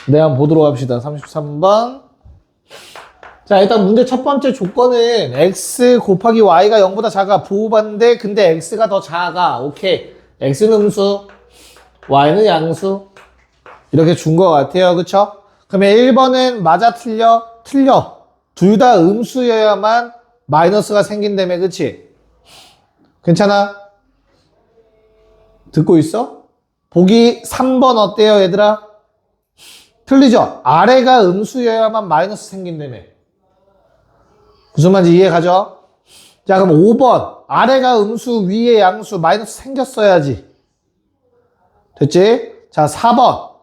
네, 한번 보도록 합시다. 33번. 자, 일단 문제 첫 번째 조건은 x 곱하기 y가 0보다 작아. 부호반대. 근데 x가 더 작아. 오케이. x는 음수, y는 양수. 이렇게 준 것 같아요. 그쵸? 그러면 1번은 맞아, 틀려? 틀려. 둘 다 음수여야만 마이너스가 생긴다며. 그치? 괜찮아? 듣고 있어? 보기 3번 어때요, 얘들아? 틀리죠? 아래가 음수여야만 마이너스 생긴다며. 무슨 말인지 이해 가죠? 자, 그럼 5번. 아래가 음수, 위에 양수, 마이너스 생겼어야지. 됐지? 자, 4번.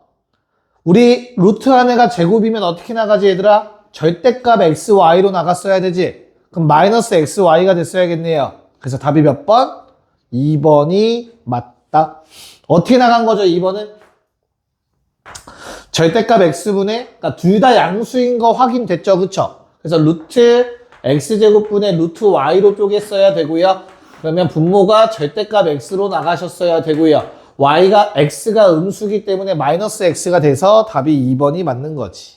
우리 루트 안에가 제곱이면 어떻게 나가지, 얘들아? 절대값 xy로 나갔어야 되지. 그럼 마이너스 xy가 됐어야겠네요. 그래서 답이 몇 번? 2번이 맞다. 어떻게 나간 거죠, 2번은? 절대값 x분의, 그러니까 둘 다 양수인 거 확인됐죠, 그쵸? 그래서 루트 x제곱분의 루트 y로 쪼갰어야 되고요. 그러면 분모가 절대값 x로 나가셨어야 되고요. x가 음수기 때문에 마이너스 x가 돼서 답이 2번이 맞는 거지.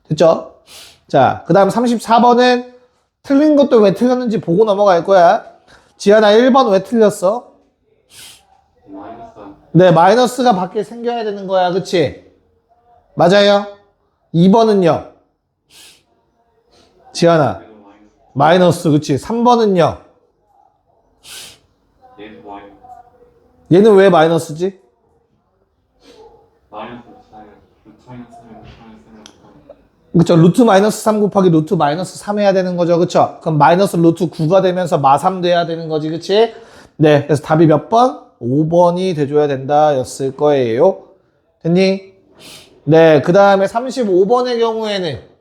됐죠? 자, 그 다음 34번은 틀린 것도 왜 틀렸는지 보고 넘어갈 거야. 지연아, 1번 왜 틀렸어? 마이너스. 네, 마이너스가 밖에 생겨야 되는 거야. 그치? 맞아요? 2번은요? 지연아, 얘도 마이너스. 마이너스, 그치? 3번은요? 얘도 마이너스. 얘는 왜 마이너스지? 마이너스 4면 루트 마이너스 3면 마이너스 3면 그쵸? 루트 마이너스 3 곱하기 루트 마이너스 3 해야 되는 거죠. 그쵸? 그럼 마이너스 루트 9가 되면서 마3 돼야 되는 거지. 그치? 네. 그래서 답이 몇 번? 5번이 돼줘야 된다 였을 거예요. 됐니? 네. 그 다음에 35번의 경우에는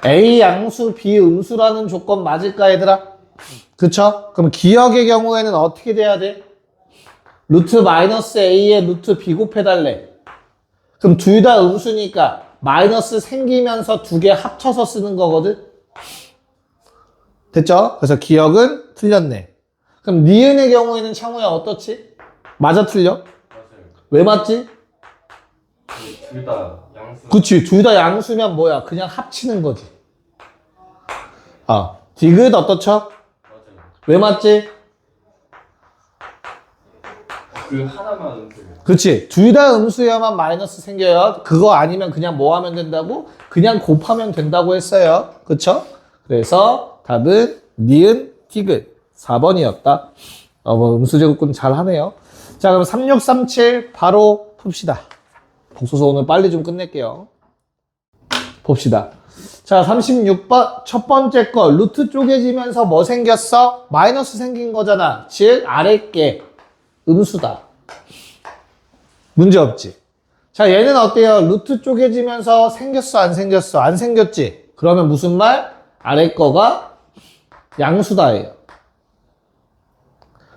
A 양수, B 음수라는 조건 맞을까, 얘들아? 그쵸? 그럼 기억의 경우에는 어떻게 돼야 돼? 루트 마이너스 A에 루트 B 곱해달래. 그럼 둘 다 음수니까 마이너스 생기면서 두 개 합쳐서 쓰는 거거든? 됐죠? 그래서 기억은 틀렸네. 그럼 니은의 경우에는 창호야 어떻지? 맞아, 틀려? 맞아요. 왜 맞지? 둘 다 양수. 그치, 둘 다 양수면 뭐야? 그냥 합치는 거지. 디귿 어떻죠? 맞아요. 왜 맞지? 그 하나만 음수예요. 그치, 둘 다 음수여야만 마이너스 생겨요. 그거 아니면 그냥 뭐 하면 된다고? 그냥 곱하면 된다고 했어요. 그쵸? 그래서 답은 니은, 디귿 4번이었다. 뭐 음수제곱군 잘 하네요. 자, 그럼 3637 바로 풉시다. 복소서 오늘 빨리 좀 끝낼게요. 봅시다. 자, 36번 첫 번째 거 루트 쪼개지면서 뭐 생겼어? 마이너스 생긴 거잖아. 즉 아래 게 음수다. 문제 없지. 자, 얘는 어때요? 루트 쪼개지면서 생겼어, 안 생겼어? 안 생겼지? 그러면 무슨 말? 아래 거가 양수다예요.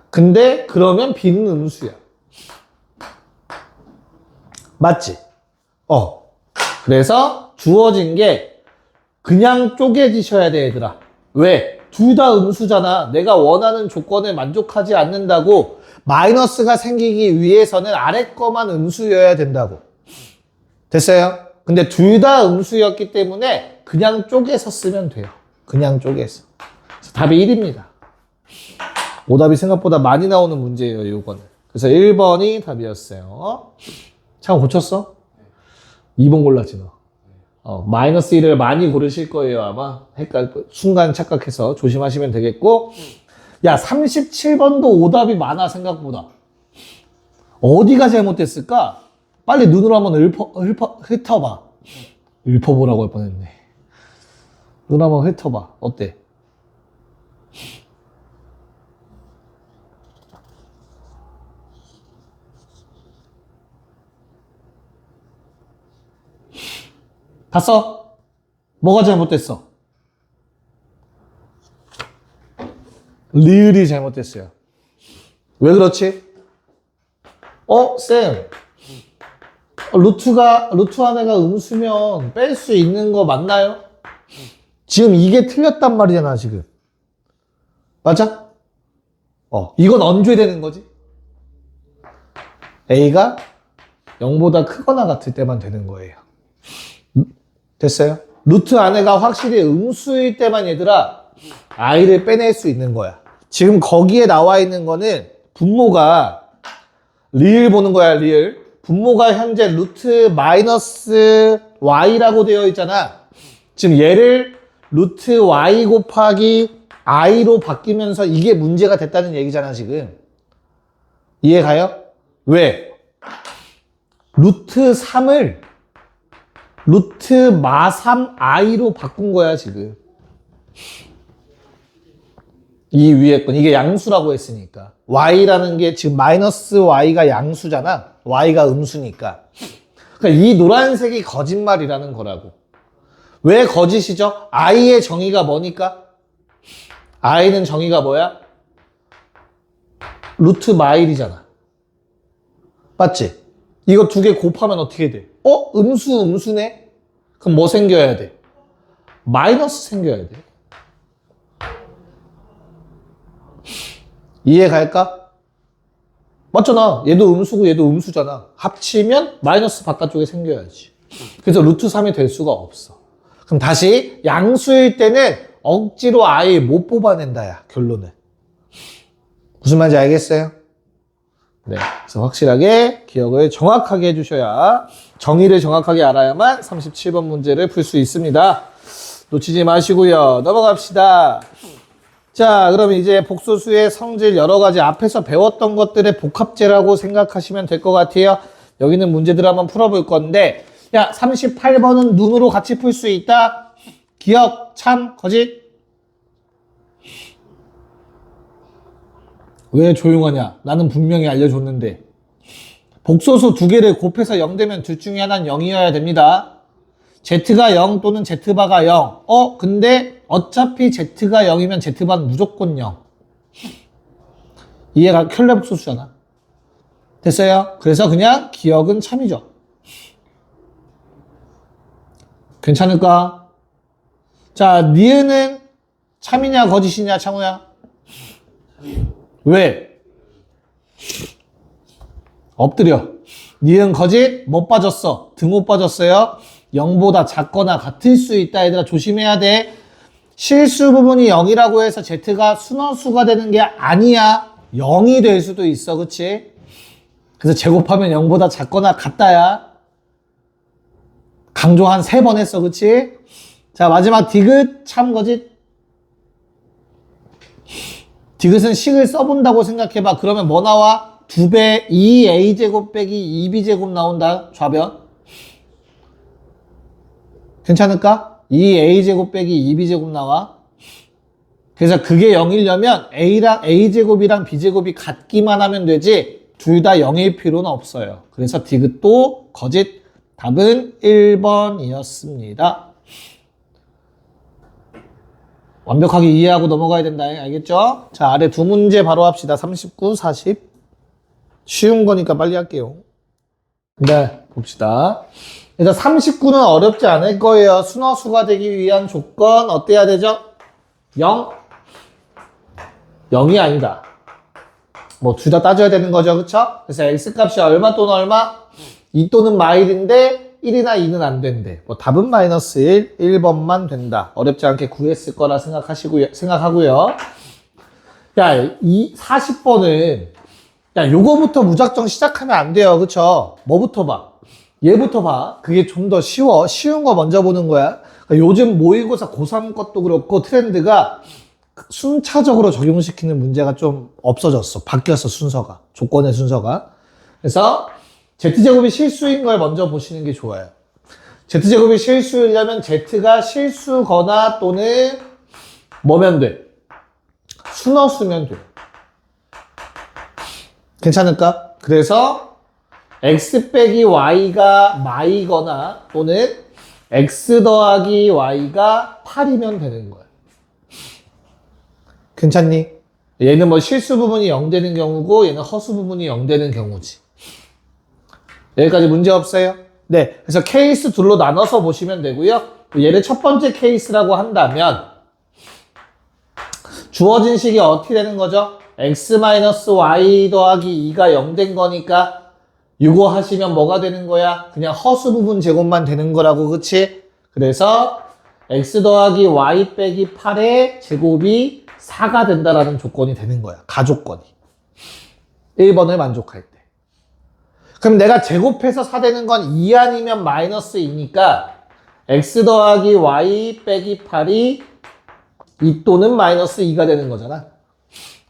근데 그러면 B는 음수야. 맞지? 그래서 주어진 게 그냥 쪼개지셔야 돼, 얘들아. 왜? 둘 다 음수잖아. 내가 원하는 조건에 만족하지 않는다고 마이너스가 생기기 위해서는 아래 거만 음수여야 된다고. 됐어요? 근데 둘 다 음수였기 때문에 그냥 쪼개서 쓰면 돼요. 그냥 쪼개서. 그래서 답이 1입니다. 오답이 생각보다 많이 나오는 문제예요, 요거는. 그래서 1번이 답이었어요. 참 고쳤어? 2번 골랐지, 너. 마이너스 1을 많이 고르실 거예요, 아마. 순간 착각해서 조심하시면 되겠고. 야, 37번도 오답이 많아, 생각보다. 어디가 잘못됐을까? 빨리 눈으로 한번 훑어봐. 읊어보라고 할 뻔했네. 눈 한번 훑어봐. 어때? 봤어? 뭐가 잘못됐어? 리을이 잘못됐어요. 왜 그렇지? 쌤. 루트 안에가 음수면 뺄 수 있는 거 맞나요? 지금 이게 틀렸단 말이잖아, 지금. 맞아? 이건 얹어야 되는 거지. A가 0보다 크거나 같을 때만 되는 거예요. 됐어요? 루트 안에가 확실히 음수일 때만 얘들아 i를 빼낼 수 있는 거야. 지금 거기에 나와 있는 거는 분모가 리을 보는 거야, 리을. 분모가 현재 루트 마이너스 y라고 되어 있잖아. 지금 얘를 루트 y 곱하기 i로 바뀌면서 이게 문제가 됐다는 얘기잖아, 지금. 이해 가요? 왜? 루트 3을 루트 마3 i로 바꾼 거야, 지금. 이 위에 건, 이게 양수라고 했으니까. y라는 게 지금 마이너스 y가 양수잖아. y가 음수니까. 그러니까 이 노란색이 거짓말이라는 거라고. 왜 거짓이죠? i의 정의가 뭐니까? i는 정의가 뭐야? 루트 마일이잖아. 맞지? 이거 두 개 곱하면 어떻게 돼? 음수네? 그럼 뭐 생겨야 돼? 마이너스 생겨야 돼. 이해 갈까? 맞잖아. 얘도 음수고 얘도 음수잖아. 합치면 마이너스 바깥쪽에 생겨야지. 그래서 루트 3이 될 수가 없어. 그럼 다시 양수일 때는 억지로 아예 못 뽑아낸다야, 결론은. 무슨 말인지 알겠어요? 네. 그래서 확실하게 기억을 정확하게 해주셔야, 정의를 정확하게 알아야만 37번 문제를 풀 수 있습니다. 놓치지 마시고요. 넘어갑시다. 자, 그럼 이제 복소수의 성질 여러 가지 앞에서 배웠던 것들의 복합제라고 생각하시면 될 것 같아요. 여기 있는 문제들 한번 풀어볼 건데, 야, 38번은 눈으로 같이 풀 수 있다? 기억, 참, 거짓? 왜 조용하냐? 나는 분명히 알려줬는데. 복소수 두 개를 곱해서 0 되면 둘 중에 하나는 0이어야 됩니다. Z가 0 또는 Z바가 0. 근데 어차피 Z가 0이면 Z바는 무조건 0. 이해가 켤레 복소수잖아. 됐어요? 그래서 그냥 기억은 참이죠. 괜찮을까? 자, 니은은 참이냐 거짓이냐, 창우야? 왜? 엎드려. 니은 거짓 못 빠졌어. 등 못 빠졌어요. 0보다 작거나 같을 수 있다. 얘들아 조심해야 돼. 실수 부분이 0이라고 해서 Z가 순허수가 되는 게 아니야. 0이 될 수도 있어. 그치? 그래서 제곱하면 0보다 작거나 같다야. 강조 한 3번 했어. 그치? 자, 마지막 디귿 참 거짓. 디귿은 식을 써본다고 생각해봐. 그러면 뭐 나와? 2배 2a제곱 빼기 2b제곱 나온다. 좌변. 괜찮을까? 2a제곱 빼기 2b제곱 나와. 그래서 그게 0이려면 a랑 a제곱이랑 b제곱이 같기만 하면 되지 둘 다 0일 필요는 없어요. 그래서 디귿도 거짓. 답은 1번이었습니다. 완벽하게 이해하고 넘어가야 된다. 알겠죠? 자, 아래 두 문제 바로 합시다. 39, 40. 쉬운 거니까 빨리 할게요. 네, 봅시다. 일단 39는 어렵지 않을 거예요. 순허수가 되기 위한 조건 어때야 되죠? 0? 0이 아니다. 뭐 둘 다 따져야 되는 거죠. 그쵸? 그래서 x값이 얼마 또는 얼마? 2 또는 마일인데 1이나 2는 안 된대. 뭐 답은 마이너스 1, 1번만 된다. 어렵지 않게 구했을 거라 생각하고요. 야, 이 40번은 야, 요거부터 무작정 시작하면 안 돼요. 그쵸? 뭐부터 봐? 얘부터 봐. 그게 좀 더 쉬워. 쉬운 거 먼저 보는 거야. 그러니까 요즘 모의고사 고3 것도 그렇고 트렌드가 순차적으로 적용시키는 문제가 좀 없어졌어. 바뀌었어, 순서가. 조건의 순서가. 그래서 Z제곱이 실수인 걸 먼저 보시는 게 좋아요. Z제곱이 실수이려면 Z가 실수거나 또는 뭐면 돼? 순허수면 돼. 괜찮을까? 그래서 x 빼기 y가 마이거나 또는 x 더하기 y가 8이면 되는 거야. 괜찮니? 얘는 뭐 실수 부분이 0 되는 경우고 얘는 허수 부분이 0 되는 경우지. 여기까지 문제 없어요? 네. 그래서 케이스 둘로 나눠서 보시면 되고요. 얘를 첫 번째 케이스라고 한다면 주어진 식이 어떻게 되는 거죠? x-y 더하기 2가 0 된 거니까 이거 하시면 뭐가 되는 거야? 그냥 허수 부분 제곱만 되는 거라고, 그치? 그래서 x 더하기 y 빼기 8의 제곱이 4가 된다라는 조건이 되는 거야. 가조건이. 1번을 만족할 때. 그럼 내가 제곱해서 4 되는 건 2 아니면 마이너스 2니까 x 더하기 y 빼기 8이 2 또는 마이너스 2가 되는 거잖아.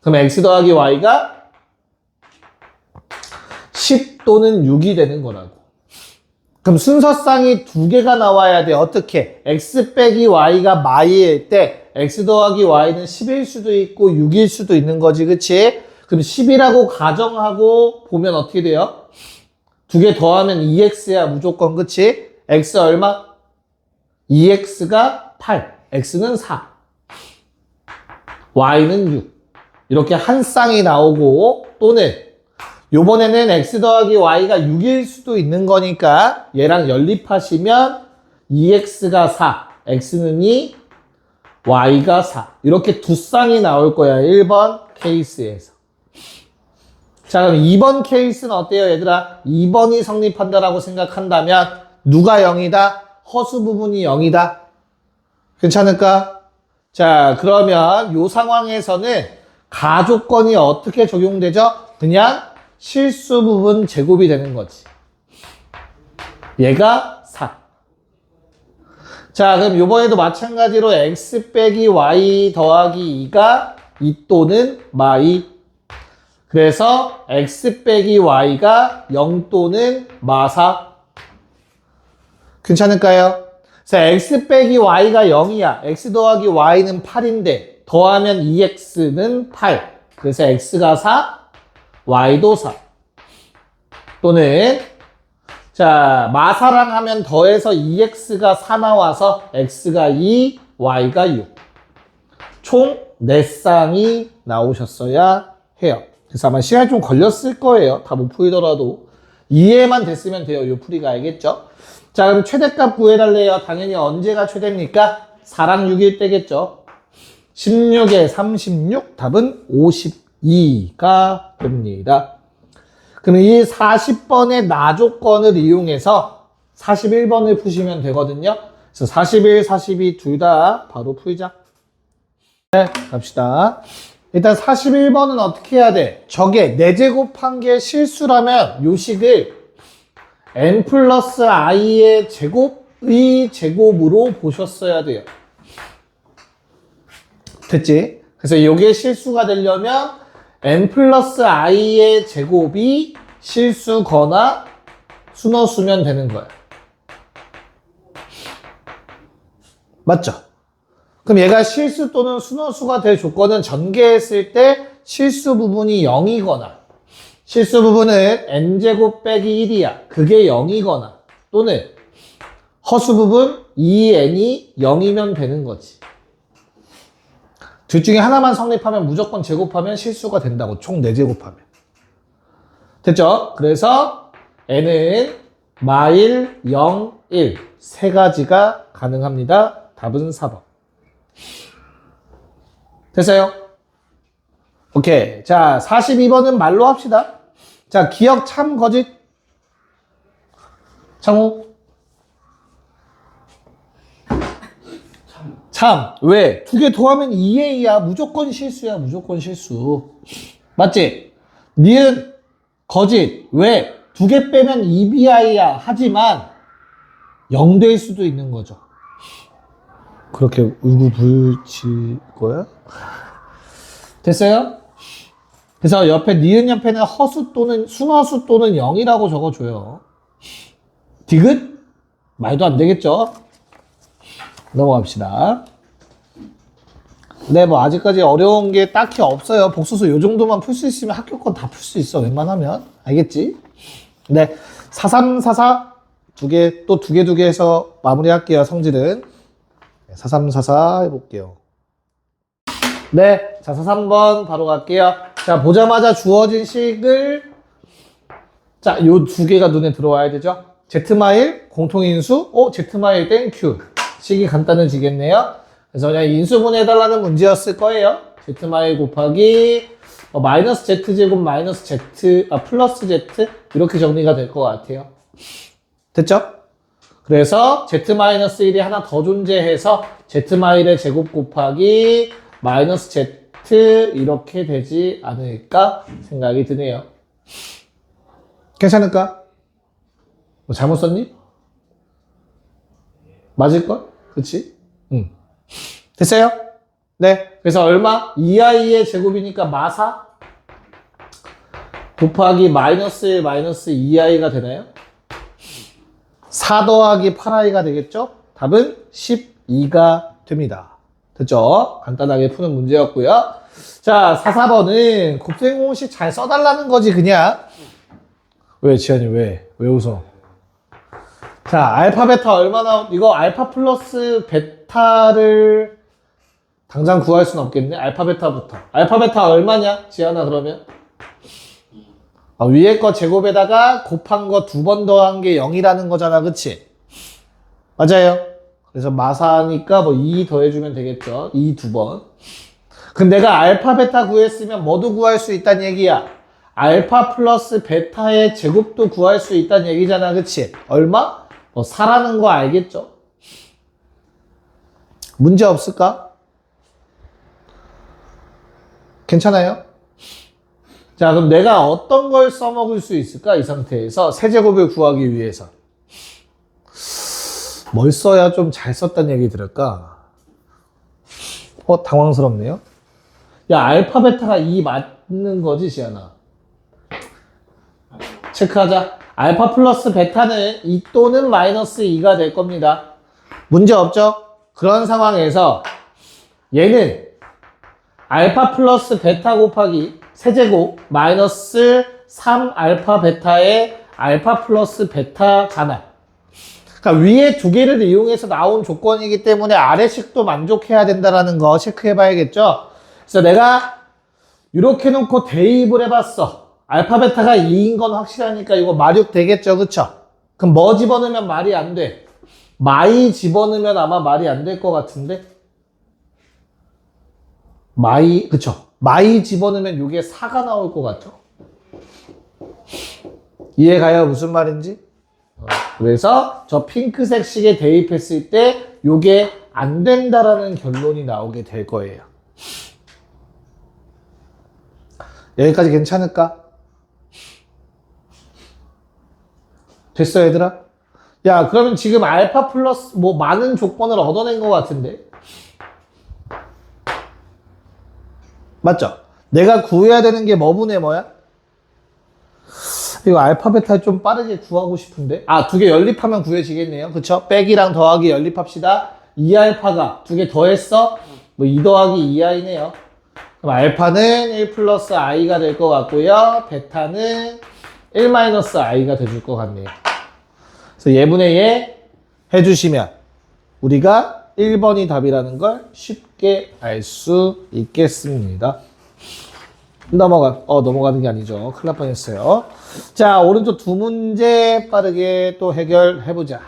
그럼 x 더하기 y가 10 또는 6이 되는 거라고. 그럼 순서쌍이 두 개가 나와야 돼. 어떻게? x 빼기 y가 마이일 때 x 더하기 y는 10일 수도 있고 6일 수도 있는 거지, 그치? 그럼 10이라고 가정하고 보면 어떻게 돼요? 두 개 더하면 2x야 무조건, 그치? x 얼마? 2x가 8, x는 4, y는 6. 이렇게 한 쌍이 나오고, 또는 요번에는 x 더하기 y가 6일 수도 있는 거니까 얘랑 연립하시면 2x가 4, x는 2, y가 4. 이렇게 두 쌍이 나올 거야, 1번 케이스에서. 자, 그럼 2번 케이스는 어때요, 얘들아? 2번이 성립한다라고 생각한다면 누가 0이다? 허수 부분이 0이다. 괜찮을까? 자, 그러면 이 상황에서는 가조건이 어떻게 적용되죠? 그냥 실수 부분 제곱이 되는 거지. 얘가 4. 자, 그럼 이번에도 마찬가지로 x 빼기 y 더하기 2가 2 또는 마이. 그래서 x 빼기 y가 0 또는 마4. 괜찮을까요? 자, x 빼기 y가 0이야. x 더하기 y는 8인데 더하면 2x는 8. 그래서 x가 4, y도 4. 또는 자, 마사랑 하면 더해서 2x가 4 나와서 x가 2, y가 6. 총 4쌍이 나오셨어야 해요. 그래서 아마 시간이 좀 걸렸을 거예요. 다 못 풀더라도. 이해만 됐으면 돼요. 이 풀이가, 알겠죠? 자, 그럼 최대값 구해달래요. 당연히 언제가 최대입니까? 4랑 6일 때겠죠. 16에 36, 답은 52가 됩니다. 그럼 이 40번의 나조건을 이용해서 41번을 푸시면 되거든요. 그래서 41, 42 둘 다 바로 풀자. 네, 갑시다. 일단 41번은 어떻게 해야 돼? 저게 4제곱한 게 실수라면 요 식을 n 플러스 i의 제곱의 제곱으로 보셨어야 돼요. 됐지? 그래서 요게 실수가 되려면 n 플러스 i의 제곱이 실수거나 순어수면 되는 거야. 맞죠? 그럼 얘가 실수 또는 순어수가 될 조건은 전개했을 때 실수 부분이 0이거나 실수 부분은 n제곱 빼기 1이야. 그게 0이거나 또는 허수 부분 2n이 0이면 되는 거지. 둘 중에 하나만 성립하면 무조건 제곱하면 실수가 된다고. 총 4제곱하면. 됐죠? 그래서 n은 마일, 0, 1 세 가지가 가능합니다. 답은 4번. 됐어요? 오케이. 자, 42번은 말로 합시다. 자, 기억 참 거짓. 창호. 참. 왜? 두 개 더하면 2a야. 무조건 실수야. 무조건 실수. 맞지? 니은 거짓. 왜? 두 개 빼면 2bi야. 하지만 0 될 수도 있는 거죠. 그렇게 울고불칠 거야? 됐어요? 그래서 옆에 니은 옆에는 허수 또는 순허수 또는 0이라고 적어줘요. 디귿? 말도 안 되겠죠? 넘어갑시다. 네, 뭐 아직까지 어려운 게 딱히 없어요. 복수수 요 정도만 풀 수 있으면 학교 건 다 풀 수 있어. 웬만하면. 알겠지? 네, 43, 44 두 개, 또 두 개 해서 마무리할게요. 성질은. 43, 44 해볼게요. 네, 자, 43번 바로 갈게요. 자, 보자마자 주어진 식을 자, 요 두 개가 눈에 들어와야 되죠. Z마일, 공통인수, Z마일 땡 Q. 식이 간단해지겠네요. 그래서 그냥 인수분해해달라는 문제였을 거예요. Z마일 곱하기 마이너스 z제곱 마이너스 z, 플러스 z 이렇게 정리가 될 것 같아요. 됐죠? 그래서 z-1이 하나 더 존재해서 z-1의 제곱 곱하기 마이너스 z 이렇게 되지 않을까 생각이 드네요. 괜찮을까? 뭐 잘못 썼니? 맞을걸? 그치? 응. 됐어요? 네. 그래서 얼마? 2i의 제곱이니까 마사 곱하기 마이너스 1 마이너스 2i가 되나요? 4 더하기 8i가 되겠죠? 답은 12가 됩니다. 됐죠? 간단하게 푸는 문제였고요. 자, 4, 4번은 곱셈 공식 잘 써달라는 거지 그냥. 왜 지현이 왜 웃어? 자, 알파 베타 얼마나 이거 알파 플러스 베타를 당장 구할 수는 없겠네. 알파 베타부터. 알파 베타 얼마냐? 지현아 그러면? 위에 거 제곱에다가 곱한 거 두 번 더한 게 0이라는 거잖아. 그치? 맞아요. 그래서 마사니까 뭐 2 더해주면 되겠죠. 2 두 번. 그럼 내가 알파 베타 구했으면 뭐도 구할 수 있다는 얘기야. 알파 플러스 베타의 제곱도 구할 수 있다는 얘기잖아. 그치? 얼마? 4라는 거 알겠죠? 문제 없을까? 괜찮아요? 자, 그럼 내가 어떤 걸 써먹을 수 있을까? 이 상태에서 세제곱을 구하기 위해서. 뭘 써야 좀 잘 썼다는 얘기 들을까? 당황스럽네요. 야, 알파 베타가 2 맞는 거지, 지연아? 체크하자. 알파 플러스 베타는 2 또는 마이너스 2가 될 겁니다. 문제 없죠? 그런 상황에서 얘는 알파 플러스 베타 곱하기 세제곱 마이너스 3 알파 베타의 알파 플러스 베타잖아. 그러니까 위에 두 개를 이용해서 나온 조건이기 때문에 아래식도 만족해야 된다는 거 체크해 봐야겠죠? 그래서 내가 이렇게 놓고 대입을 해봤어. 알파 베타가 2인 건 확실하니까 이거 마륙 되겠죠? 그쵸? 그럼 뭐 집어넣으면 말이 안 돼? 마이 집어넣으면 아마 말이 안 될 것 같은데? 마이, 그쵸? 마이 집어넣으면 이게 4가 나올 것 같죠? 이해가요? 무슨 말인지? 그래서 저 핑크색 식에 대입했을 때 이게 안 된다라는 결론이 나오게 될 거예요. 여기까지 괜찮을까? 됐어, 얘들아? 야, 그러면 지금 알파 플러스 뭐 많은 조건을 얻어낸 것 같은데? 맞죠? 내가 구해야 되는 게 뭐분의 뭐야? 이거 알파 베타 좀 빠르게 구하고 싶은데? 두 개 연립하면 구해지겠네요. 그쵸? 빼기랑 더하기 연립합시다. 2알파가 두 개 더했어? 뭐 2 더하기 2i네요. 그럼 알파는 1 플러스 i가 될 것 같고요. 베타는 1 마이너스 i가 돼줄 것 같네요. 그래서 예분의 예 해주시면 우리가 1번이 답이라는 걸 쉽게 알 수 있겠습니다. 넘어가는 게 아니죠. 큰일 날 뻔했어요. 자, 오른쪽 두 문제 빠르게 또 해결해보자.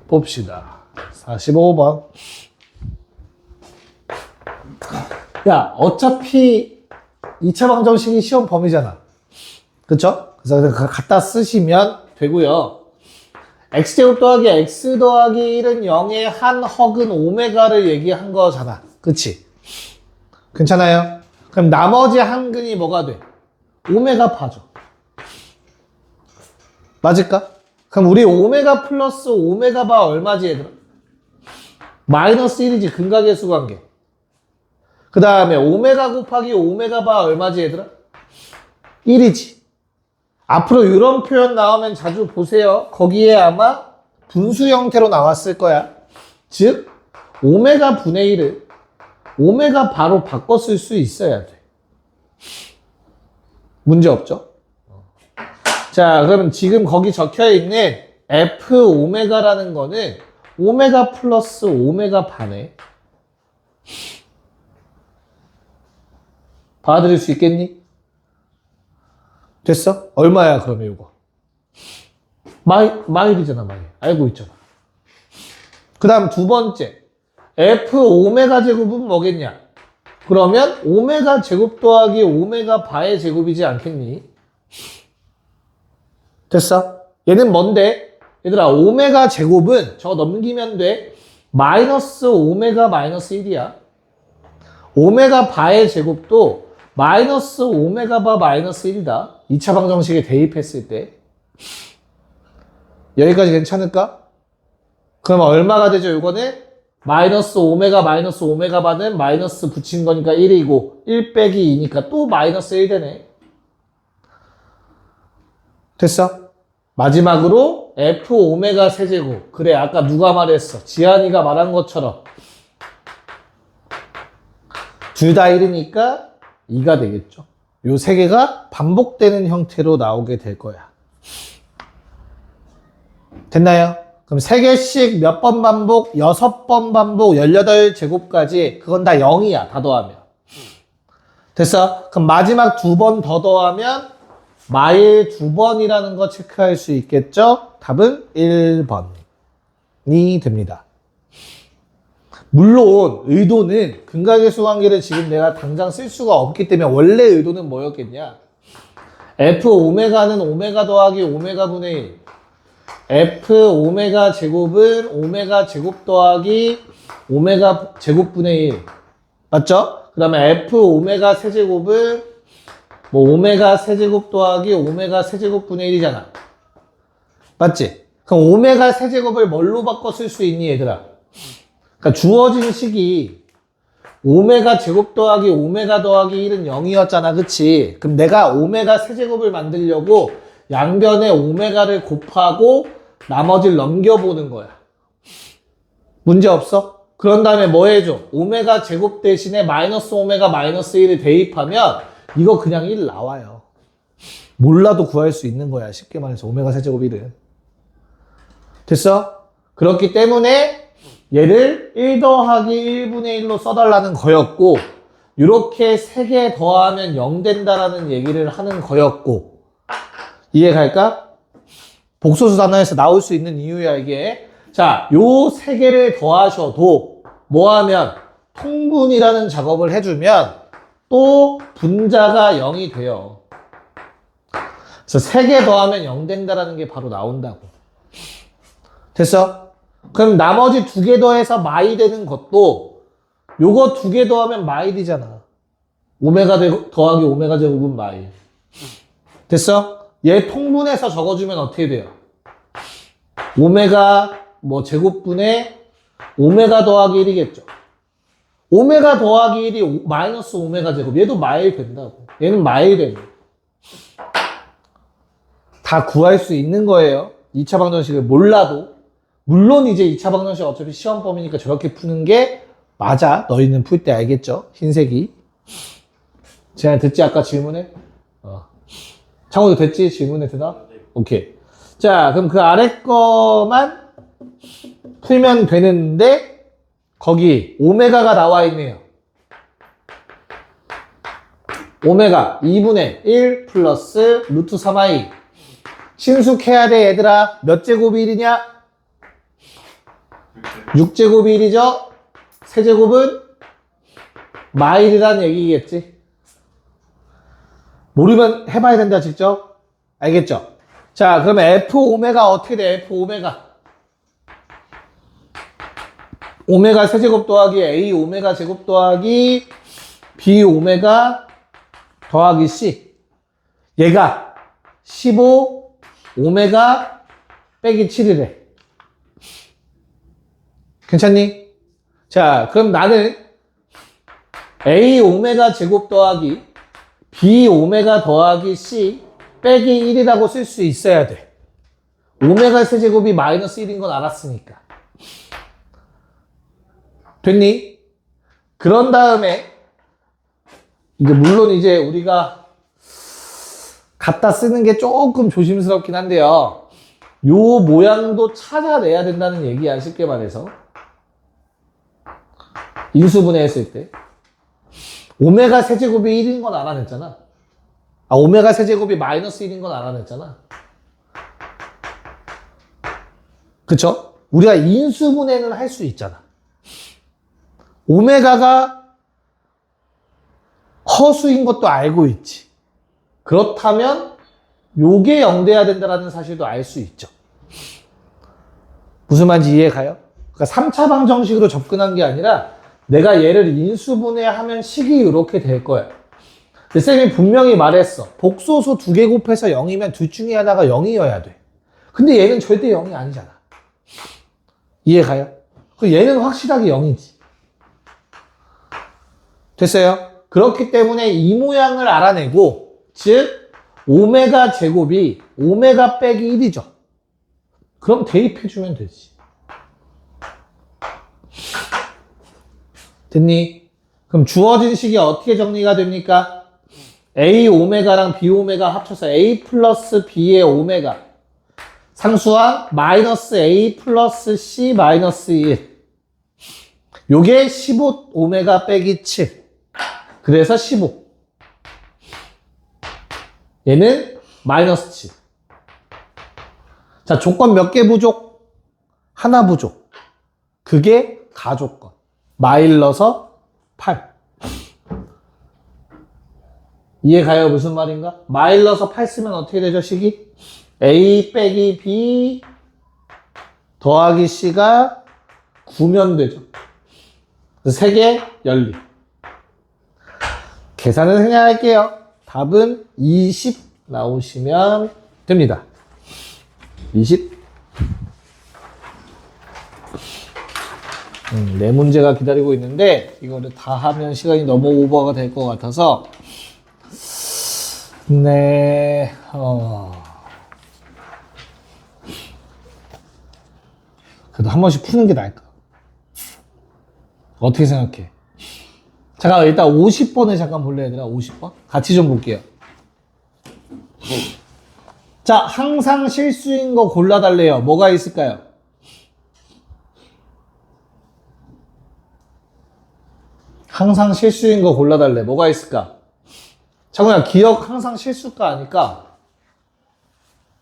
봅시다. 45번. 야, 어차피 2차 방정식이 시험 범위잖아. 그쵸? 그래서 갖다 쓰시면 되고요. x제곱 더하기 x 더하기 1은 0의 한 허근 오메가를 얘기한 거잖아. 그치? 괜찮아요? 그럼 나머지 한 근이 뭐가 돼? 오메가 파죠. 맞을까? 그럼 우리 오메가 플러스 오메가 바 얼마지 얘들아? 마이너스 1이지 근각의 수관계. 그 다음에 오메가 곱하기 오메가 바 얼마지 얘들아? 1이지. 앞으로 이런 표현 나오면 자주 보세요. 거기에 아마 분수 형태로 나왔을 거야. 즉 오메가 분의 1을 오메가 바로 바꿔 쓸 수 있어야 돼. 문제 없죠? 자, 그러면 지금 거기 적혀 있는 F 오메가라는 거는 오메가 플러스 오메가 반에 받아들일 수 있겠니? 됐어? 얼마야, 그러면 이거? 마일이잖아, 마일. 알고 있잖아. 그 다음 두 번째. F 오메가 제곱은 뭐겠냐? 그러면 오메가 제곱 더하기 오메가 바의 제곱이지 않겠니? 됐어? 얘는 뭔데? 얘들아, 오메가 제곱은 저거 넘기면 돼. 마이너스 오메가 마이너스 1이야. 오메가 바의 제곱도 마이너스 오메가 바 마이너스 1이다. 2차 방정식에 대입했을 때. 여기까지 괜찮을까? 그럼 얼마가 되죠? 이거는 마이너스 오메가 바는 마이너스 붙인 거니까 1이고 1 빼기 2니까 또 마이너스 1 되네. 됐어? 마지막으로 F 오메가 세제곱. 그래, 아까 누가 말했어? 지한이가 말한 것처럼 둘 다 1이니까 2가 되겠죠. 요 세 개가 반복되는 형태로 나오게 될 거야. 됐나요? 그럼 3개씩 몇 번 반복? 6번 반복, 18제곱까지 그건 다 0이야. 다 더하면. 됐어? 그럼 마지막 2번 더 더하면 마일 2번이라는 거 체크할 수 있겠죠? 답은 1번이 됩니다. 물론 의도는 근각의 관계를 지금 내가 당장 쓸 수가 없기 때문에 원래 의도는 뭐였겠냐? F 오메가는 오메가 더하기 오메가 분의 1. F 오메가 제곱은 오메가 제곱 더하기 오메가 제곱분의 1. 맞죠? 그 다음에 F 오메가 세제곱은 뭐 오메가 세제곱 더하기 오메가 세제곱분의 1이잖아. 맞지? 그럼 오메가 세제곱을 뭘로 바꿔 쓸 수 있니, 얘들아? 그러니까 주어진 식이 오메가 제곱 더하기 오메가 더하기 1은 0이었잖아. 그치? 그럼 내가 오메가 세제곱을 만들려고 양변에 오메가를 곱하고 나머지를 넘겨보는 거야. 문제 없어? 그런 다음에 뭐 해줘? 오메가 제곱 대신에 마이너스 오메가 마이너스 1을 대입하면 이거 그냥 1 나와요. 몰라도 구할 수 있는 거야. 쉽게 말해서 오메가 세제곱 1은. 됐어? 그렇기 때문에 얘를 1 더하기 1분의 1로 써달라는 거였고, 이렇게 3개 더하면 0 된다라는 얘기를 하는 거였고, 이해 갈까? 복소수 단어에서 나올 수 있는 이유야, 이게. 자, 요 3개를 더하셔도 뭐 하면 통분이라는 작업을 해주면 또 분자가 0이 돼요. 그래서 3개 더하면 0 된다라는 게 바로 나온다고. 됐어? 그럼 나머지 2개 더해서 마이 되는 것도 요거 2개 더하면 마일이잖아. 오메가 더하기 오메가 제곱은 마일. 됐어? 얘 통분해서 적어주면 어떻게 돼요? 오메가 뭐 제곱분의 오메가 더하기 1이겠죠. 오메가 더하기 1이 마이너스 오메가 제곱. 얘도 마일 된다고. 얘는 마일 되는. 다 구할 수 있는 거예요. 2차 방정식을 몰라도. 물론 이제 2차 방정식 어차피 시험범위니까 저렇게 푸는 게 맞아. 너희는 풀 때 알겠죠? 흰색이. 제가 듣지? 아까 질문에? 창호도 됐지? 질문에 대답? 오케이. 자, 그럼 그 아래 거만 풀면 되는데 거기 오메가가 나와 있네요. 오메가 2분의 1 플러스 루트 3i. 신숙해야 돼, 얘들아. 몇 제곱이 1이냐? 6제곱이 1이죠? 세제곱은 마일이란 얘기겠지. 모르면 해봐야 된다, 직접. 알겠죠? 자, 그러면 F 오메가 어떻게 돼? F 오메가. 오메가 세제곱 더하기 A 오메가 제곱 더하기 B 오메가 더하기 C. 얘가 15 오메가 빼기 7이래. 괜찮니? 자, 그럼 나는 A 오메가 제곱 더하기 B 오메가 더하기 C 빼기 1이라고 쓸 수 있어야 돼. 오메가 세제곱이 마이너스 1인 건 알았으니까. 됐니? 그런 다음에 이게 물론 이제 우리가 갖다 쓰는 게 조금 조심스럽긴 한데요. 요 모양도 찾아내야 된다는 얘기야, 쉽게 말해서. 인수분해했을 때. 오메가 세제곱이 1인 건 알아냈잖아. 오메가 세제곱이 마이너스 1인 건 알아냈잖아. 그쵸? 우리가 인수분해는 할 수 있잖아. 오메가가 허수인 것도 알고 있지. 그렇다면 요게 0 돼야 된다는 사실도 알 수 있죠. 무슨 말인지 이해가요? 그러니까 3차 방정식으로 접근한 게 아니라 내가 얘를 인수분해하면 식이 이렇게 될 거야. 근데 쌤이 분명히 말했어. 복소수 2개 곱해서 0이면 둘 중에 하나가 0이어야 돼. 근데 얘는 절대 0이 아니잖아. 이해가요? 그 얘는 확실하게 0이지. 됐어요? 그렇기 때문에 이 모양을 알아내고, 즉 오메가 제곱이 오메가 빼기 1이죠. 그럼 대입해주면 되지. 됐니? 그럼 주어진 식이 어떻게 정리가 됩니까? A 오메가랑 B 오메가 합쳐서 A 플러스 B의 오메가 상수항 마이너스 A 플러스 C 마이너스 1. 요게 15 오메가 빼기 7. 그래서 15. 얘는 마이너스 7. 자, 조건 몇 개 부족? 하나 부족. 그게 가조건. 마일러서 8. 이해가요? 무슨 말인가? 마일러서 8 쓰면 어떻게 되죠, 식이? A 빼기 B 더하기 C가 9면 되죠. 3개 열리. 계산을 생략할게요. 답은 20 나오시면 됩니다. 20. 네 문제가 기다리고 있는데 이거를 다 하면 시간이 너무 오버가 될 것 같아서 네, 그래도 한 번씩 푸는 게 나을까? 어떻게 생각해? 잠깐 일단 50번을 잠깐 볼래 얘들아. 50번? 같이 좀 볼게요. 자, 항상 실수인 거 골라달래요. 뭐가 있을까요? 항상 실수인 거 골라달래. 뭐가 있을까? 창호야, 기억 항상 실수가 아닐까?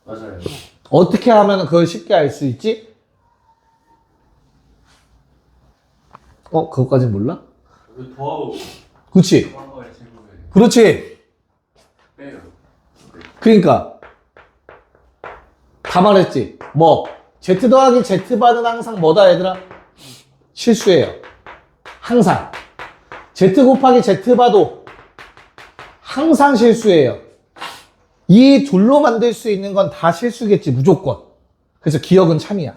맞아요. 어떻게 하면 그걸 쉽게 알 수 있지? 그것까진 몰라? 왜 더하고 그렇지. 더한 거에 제곱에 그렇지. 빼요. 그러니까 다 말했지. 뭐 Z 더하기 Z바는 항상 뭐다 얘들아? 실수예요. 항상. Z 곱하기 Z바도 항상 실수예요. 이 둘로 만들 수 있는 건 다 실수겠지, 무조건. 그래서 기억은 참이야.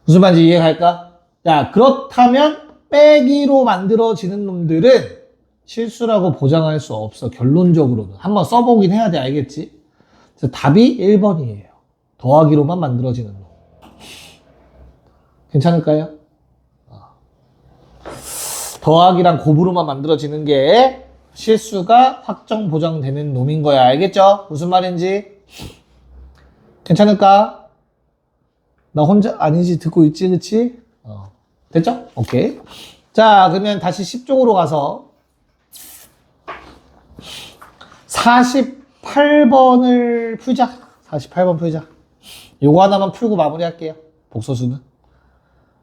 무슨 말인지 이해갈까? 야, 그렇다면 빼기로 만들어지는 놈들은 실수라고 보장할 수 없어, 결론적으로는. 한번 써보긴 해야 돼, 알겠지? 그래서 답이 1번이에요. 더하기로만 만들어지는 놈. 괜찮을까요? 더하기랑 곱으로만 만들어지는 게 실수가 확정 보장되는 놈인 거야. 알겠죠? 무슨 말인지? 괜찮을까? 나 혼자 아니지 듣고 있지, 그치? 됐죠? 오케이. 자, 그러면 다시 10쪽으로 가서 48번을 풀자. 48번 풀자. 요거 하나만 풀고 마무리할게요. 복소수는.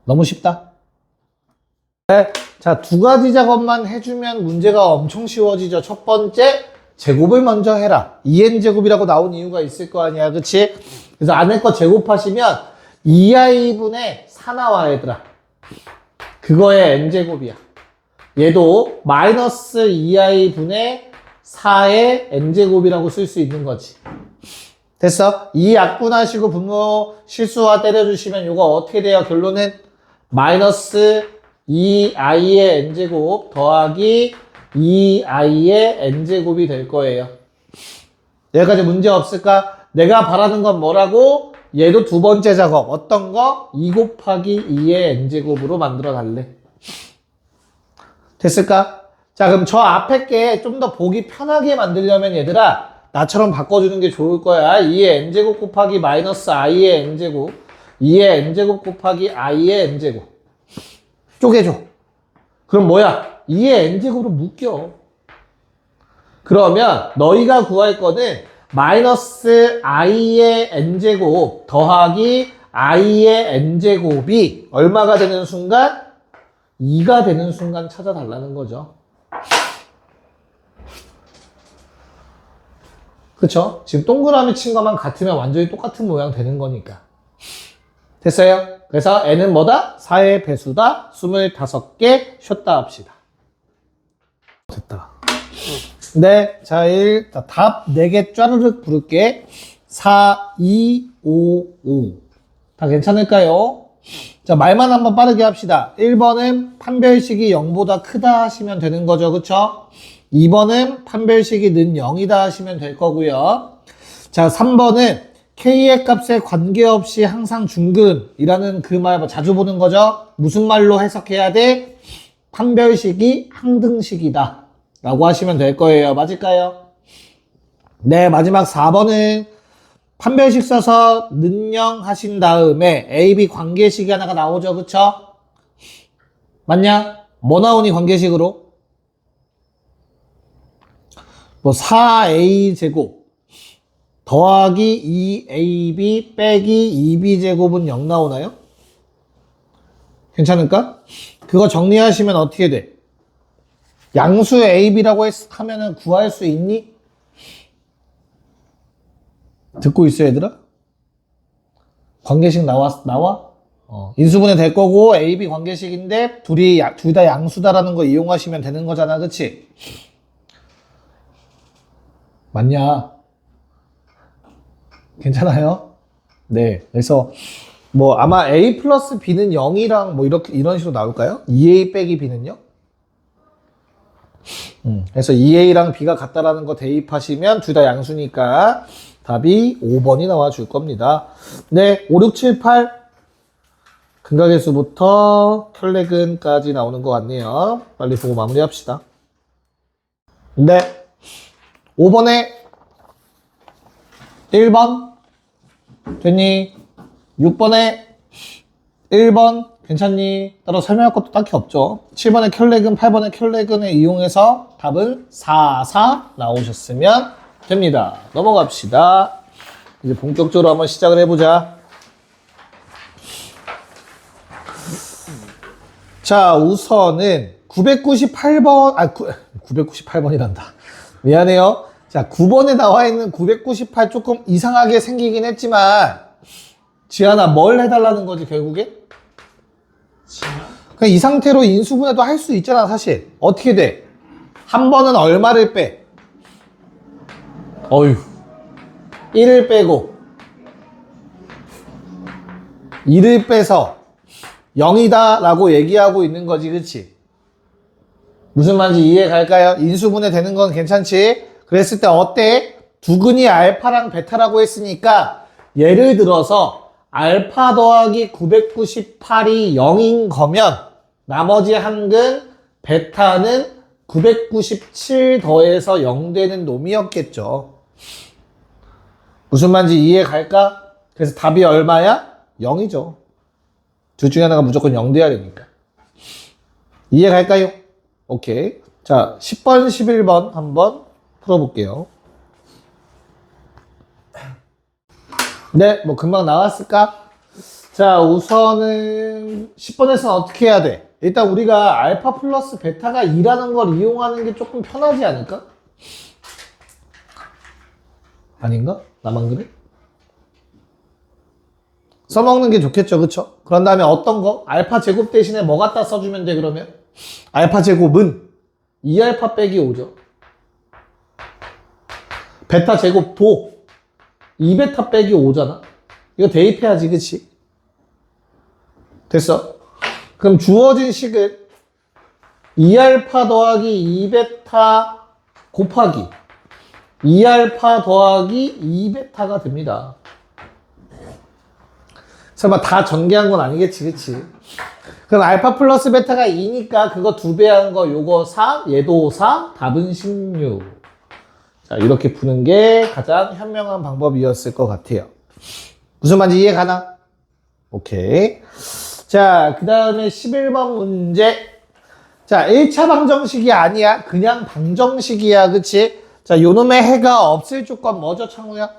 너무 쉽다. 네. 자, 두 가지 작업만 해주면 문제가 엄청 쉬워지죠. 첫 번째, 제곱을 먼저 해라. 2n제곱이라고 나온 이유가 있을 거 아니야. 그치? 그래서 안에 거 제곱하시면 2i분의 4 나와, 얘들아. 그거의 n제곱이야. 얘도 마이너스 2i분의 4의 n제곱이라고 쓸 수 있는 거지. 됐어? 이 약분하시고 분모 실수화 때려주시면 이거 어떻게 돼요? 결론은 마이너스 2i의 n제곱 더하기 2i의 n제곱이 될 거예요. 여기까지 문제 없을까? 내가 바라는 건 뭐라고? 얘도 두 번째 작업. 어떤 거? 2 곱하기 2의 n제곱으로 만들어 달래. 됐을까? 자, 그럼 저 앞에 게 좀 더 보기 편하게 만들려면 얘들아, 나처럼 바꿔주는 게 좋을 거야. 2의 n제곱 곱하기 마이너스 i의 n제곱, 2의 n제곱 곱하기 i의 n제곱. 쪼개줘. 그럼 뭐야? 2의 n제곱으로 묶여. 그러면 너희가 구할 거는 마이너스 i의 n제곱 더하기 i의 n제곱이 얼마가 되는 순간? 2가 되는 순간 찾아달라는 거죠. 그쵸? 지금 동그라미 친 것만 같으면 완전히 똑같은 모양 되는 거니까. 됐어요? 그래서 n은 뭐다? 4의 배수다. 25개 쉬었다 합시다. 됐다. 네, 자, 답 4개 쫘르륵 부를게. 4, 2, 5, 5. 다 괜찮을까요? 자, 말만 한번 빠르게 합시다. 1번은 판별식이 0보다 크다 하시면 되는 거죠. 그쵸? 2번은 판별식이 는 0이다 하시면 될 거고요. 자, 3번은 K의 값에 관계없이 항상 중근이라는 그 말 자주 보는 거죠. 무슨 말로 해석해야 돼? 판별식이 항등식이다 라고 하시면 될 거예요. 맞을까요? 네, 마지막 4번은 판별식 써서 는0 하신 다음에 A, B 관계식이 하나가 나오죠. 그쵸? 맞냐? 뭐 나오니 관계식으로? 뭐 4A 제곱 더하기 2AB 빼기 2B 제곱은 0 나오나요? 괜찮을까? 그거 정리하시면 어떻게 돼? 양수 AB라고 하면은 구할 수 있니? 듣고 있어 얘들아? 관계식 나와? 인수분해 될 거고 AB 관계식인데 둘 다 양수다라는 거 이용하시면 되는 거잖아. 그치? 맞냐? 괜찮아요? 네. 그래서 뭐 아마 A 플러스 B는 0이랑 뭐 이런 식으로 나올까요? 2A 빼기 B는요? 그래서 2A랑 B가 같다라는 거 대입하시면 둘 다 양수니까 답이 5번이 나와 줄 겁니다. 네. 5, 6, 7, 8 근각계수부터 켤레근까지 나오는 것 같네요. 빨리 보고 마무리합시다. 네. 5번에 1번 됐니? 6번에 1번 괜찮니? 따로 설명할 것도 딱히 없죠. 7번에 켤레근, 8번에 켤레근을 이용해서 답은 4, 4 나오셨으면 됩니다. 넘어갑시다. 이제 본격적으로 한번 시작을 해보자. 자, 우선은 998번, 998번이란다. 미안해요. 자, 9번에 나와 있는 998 조금 이상하게 생기긴 했지만, 지안아, 뭘 해달라는 거지, 결국에? 그냥 이 상태로 인수분해도 할 수 있잖아, 사실. 어떻게 돼? 한 번은 얼마를 빼? 어휴. 1을 빼고, 2를 빼서 0이다 라고 얘기하고 있는 거지, 그치? 무슨 말인지 이해 갈까요? 인수분해 되는 건 괜찮지? 그랬을 때 어때? 두근이 알파랑 베타라고 했으니까 예를 들어서 알파 더하기 998이 0인 거면 나머지 한 근 베타는 997 더해서 0 되는 놈이었겠죠. 무슨 말인지 이해 갈까? 그래서 답이 얼마야? 0이죠. 둘 중에 하나가 무조건 0 돼야 되니까. 이해 갈까요? 오케이. 자, 10번, 11번 한번 풀어볼게요. 네, 뭐 금방 나왔을까? 자, 우선은 10번에서는 어떻게 해야 돼? 일단 우리가 알파 플러스 베타가 2라는 걸 이용하는 게 조금 편하지 않을까? 아닌가? 나만 그래? 써먹는 게 좋겠죠, 그쵸? 그런 다음에 어떤 거? 알파 제곱 대신에 뭐 갖다 써주면 돼, 그러면? 알파 제곱은 2알파 빼기 5죠. 베타 제곱도 2베타 빼기 5잖아. 이거 대입해야지, 그치? 됐어? 그럼 주어진 식은 2알파 더하기 2베타 곱하기 2알파 더하기 2베타가 됩니다. 설마 다 전개한 건 아니겠지, 그치? 그럼 알파 플러스 베타가 2니까 그거 2배 한 거 요거 4, 얘도 4, 답은 16. 자, 이렇게 푸는 게 가장 현명한 방법이었을 것 같아요. 무슨 말인지 이해 가나? 오케이. 자, 그 다음에 11번 문제. 자, 1차 방정식이 아니야. 그냥 방정식이야, 그치? 자, 요놈의 해가 없을 조건 뭐죠, 창우야?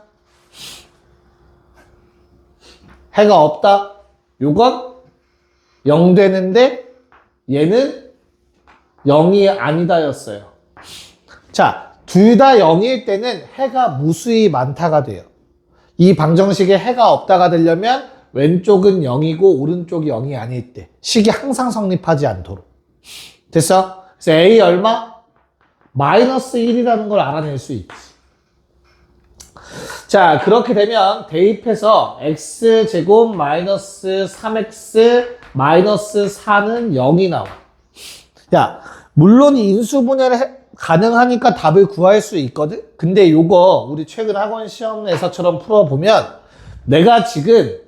해가 없다. 요건 0 되는데 얘는 0이 아니다 였어요. 자, 둘 다 0일 때는 해가 무수히 많다가 돼요. 이 방정식에 해가 없다가 되려면 왼쪽은 0이고 오른쪽이 0이 아닐 때 식이 항상 성립하지 않도록. 됐어? 그래서 A 얼마? 마이너스 1이라는 걸 알아낼 수 있지. 자, 그렇게 되면 대입해서 x제곱 마이너스 3x 마이너스 4는 0이 나와. 야, 물론 인수분해를 가능하니까 답을 구할 수 있거든? 근데 요거 우리 최근 학원 시험에서처럼 풀어보면 내가 지금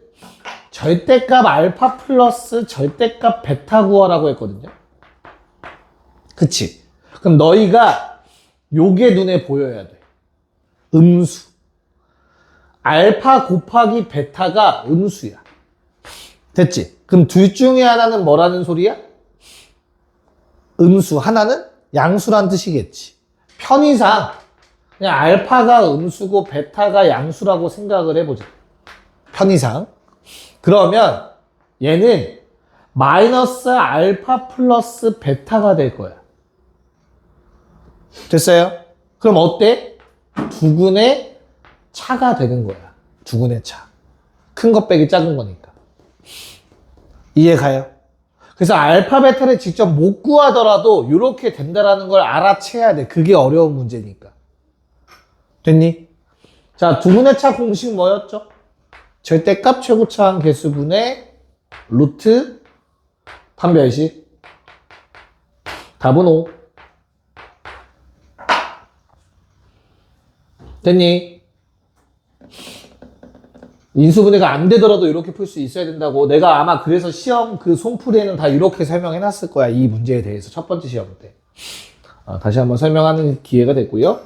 절대값 알파 플러스 절대값 베타 구하라고 했거든요. 그치? 그럼 너희가 요게 눈에 보여야 돼. 음수. 알파 곱하기 베타가 음수야. 됐지? 그럼 둘 중에 하나는 뭐라는 소리야? 음수. 하나는 양수란 뜻이겠지. 편의상 그냥 알파가 음수고 베타가 양수라고 생각을 해보자. 편의상. 그러면 얘는 마이너스 알파 플러스 베타가 될 거야. 됐어요? 그럼 어때? 두근의 차가 되는 거야. 두근의 차. 큰 것 빼기 작은 거니까. 이해 가요? 그래서 알파 베타를 직접 못 구하더라도 이렇게 된다라는 걸 알아채야 돼. 그게 어려운 문제니까. 됐니? 자, 두근의 차 공식 뭐였죠? 절대값 최고차항 개수분의 루트 판별식. 답은 5. 됐니? 인수분해가 안 되더라도 이렇게 풀 수 있어야 된다고. 내가 아마 그래서 시험 그 손풀이에는 다 이렇게 설명해 놨을 거야. 이 문제에 대해서 첫 번째 시험 때. 다시 한번 설명하는 기회가 됐고요.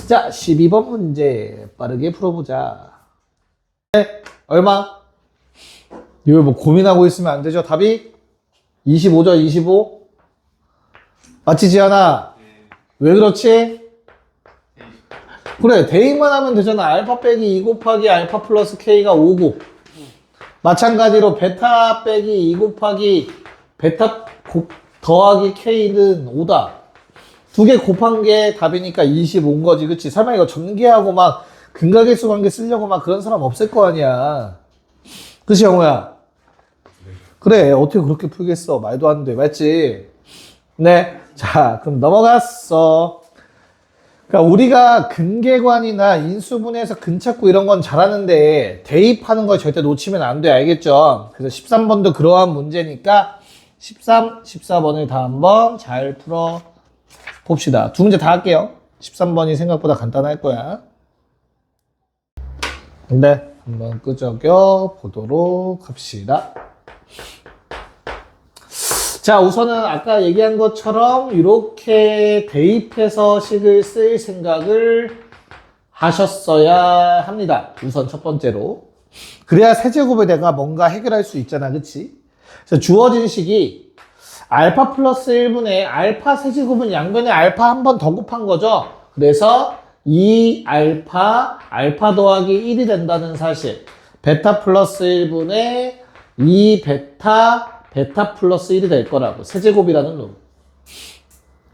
자, 12번 문제 빠르게 풀어보자. 네, 얼마? 이걸 뭐 고민하고 있으면 안 되죠. 답이 25죠. 25. 맞지, 지현아? 왜 그렇지? 그래, 대입만 하면 되잖아. 알파 빼기 2 곱하기 알파 플러스 K가 5고. 마찬가지로 베타 빼기 2 곱하기 베타 더하기 K는 5다. 두 개 곱한 게 답이니까 25인 거지. 그치? 설마 이거 전개하고 막 근각계수 관계 쓰려고 막 그런 사람 없을 거 아니야. 그치, 영호야? 그래, 어떻게 그렇게 풀겠어. 말도 안 돼. 맞지? 네. 자, 그럼 넘어갔어. 그러니까 우리가 근계관이나 인수분해에서 근 찾고 이런 건 잘하는데 대입하는 걸 절대 놓치면 안 돼. 알겠죠? 그래서 13번도 그러한 문제니까 13, 14번을 다 한번 잘 풀어 봅시다. 두 문제 다 할게요. 13번이 생각보다 간단할 거야. 네, 한번 끄적여 보도록 합시다. 자, 우선은 아까 얘기한 것처럼 이렇게 대입해서 식을 쓸 생각을 하셨어야 합니다. 우선 첫 번째로. 그래야 세제곱을 내가 뭔가 해결할 수 있잖아. 그치? 그래서 주어진 식이 알파 플러스 1분의 알파 세제곱은 양변에 알파 한 번 더 곱한 거죠. 그래서 2알파, 알파 더하기 1이 된다는 사실. 베타 플러스 1분의 2베타, 베타 플러스 1이 될 거라고. 세제곱이라는 놈.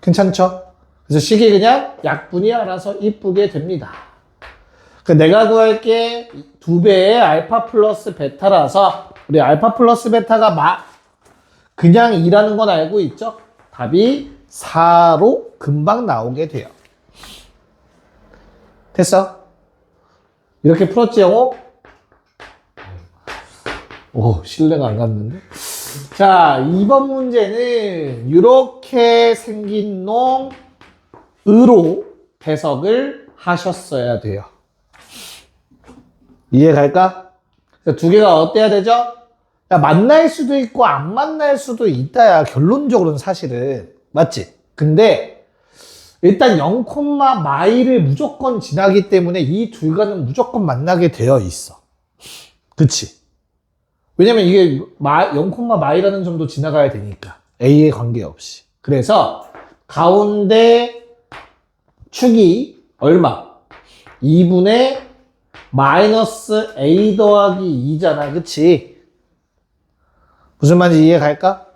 괜찮죠? 그래서 식이 그냥 약분이 알아서 이쁘게 됩니다. 내가 구할 게 2배의 알파 플러스 베타라서 우리 알파 플러스 베타가 그냥 2라는 건 알고 있죠? 답이 4로 금방 나오게 돼요. 됐어? 이렇게 풀었지, 영호? 오, 신뢰가 안 갔는데? 자, 2번 문제는 이렇게 생긴 놈으로 해석을 하셨어야 돼요. 이해 갈까? 두 개가 어때야 되죠? 야, 만날 수도 있고 안 만날 수도 있다야. 결론적으로는 사실은. 맞지? 근데 일단 0, 마이를 무조건 지나기 때문에 이 둘과는 무조건 만나게 되어 있어. 그치? 왜냐면 이게 0, 마이라는 점도 지나가야 되니까. A에 관계없이. 그래서 가운데 축이 얼마? 2분의 마이너스 A 더하기 2잖아. 그치? 무슨 말인지 이해 갈까?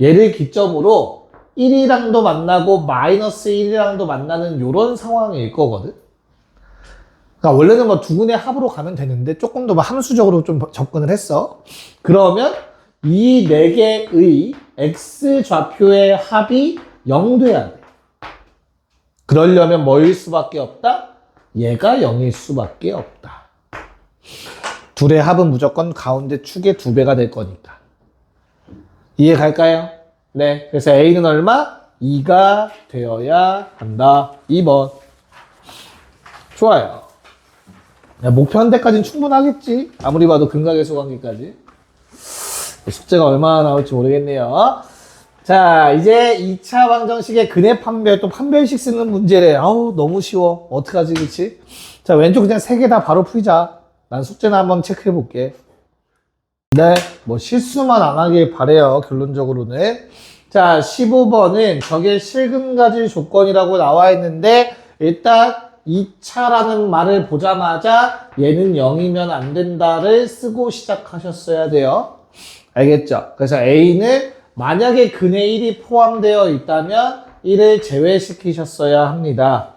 얘를 기점으로 1이랑도 만나고 마이너스 1이랑도 만나는 요런 상황일 거거든. 그러니까 원래는 뭐 두근의 합으로 가면 되는데 조금 더 함수적으로 좀 접근을 했어. 그러면 이 네 개의 x 좌표의 합이 0 돼야 돼. 그러려면 뭐일 수밖에 없다? 얘가 0일 수밖에 없다. 둘의 합은 무조건 가운데 축의 2배가 될 거니까. 이해 갈까요? 네. 그래서 A는 얼마? 2가 되어야 한다. 2번. 좋아요. 야, 목표 한 대까지는 충분하겠지. 아무리 봐도 근각의수 관계까지. 숙제가 얼마나 나올지 모르겠네요. 자, 이제 2차 방정식의 근해 판별, 또 판별식 쓰는 문제래. 아우, 너무 쉬워. 어떡하지, 그치? 자, 왼쪽 그냥 3개 다 바로 풀자. 난 숙제나 한번 체크해 볼게. 네, 뭐 실수만 안 하길 바래요, 결론적으로는. 자, 15번은 저게 실근가질 조건이라고 나와 있는데, 일단 2차라는 말을 보자마자 얘는 0이면 안 된다를 쓰고 시작하셨어야 돼요. 알겠죠? 그래서 A는 만약에 근해 1이 포함되어 있다면 1을 제외시키셨어야 합니다.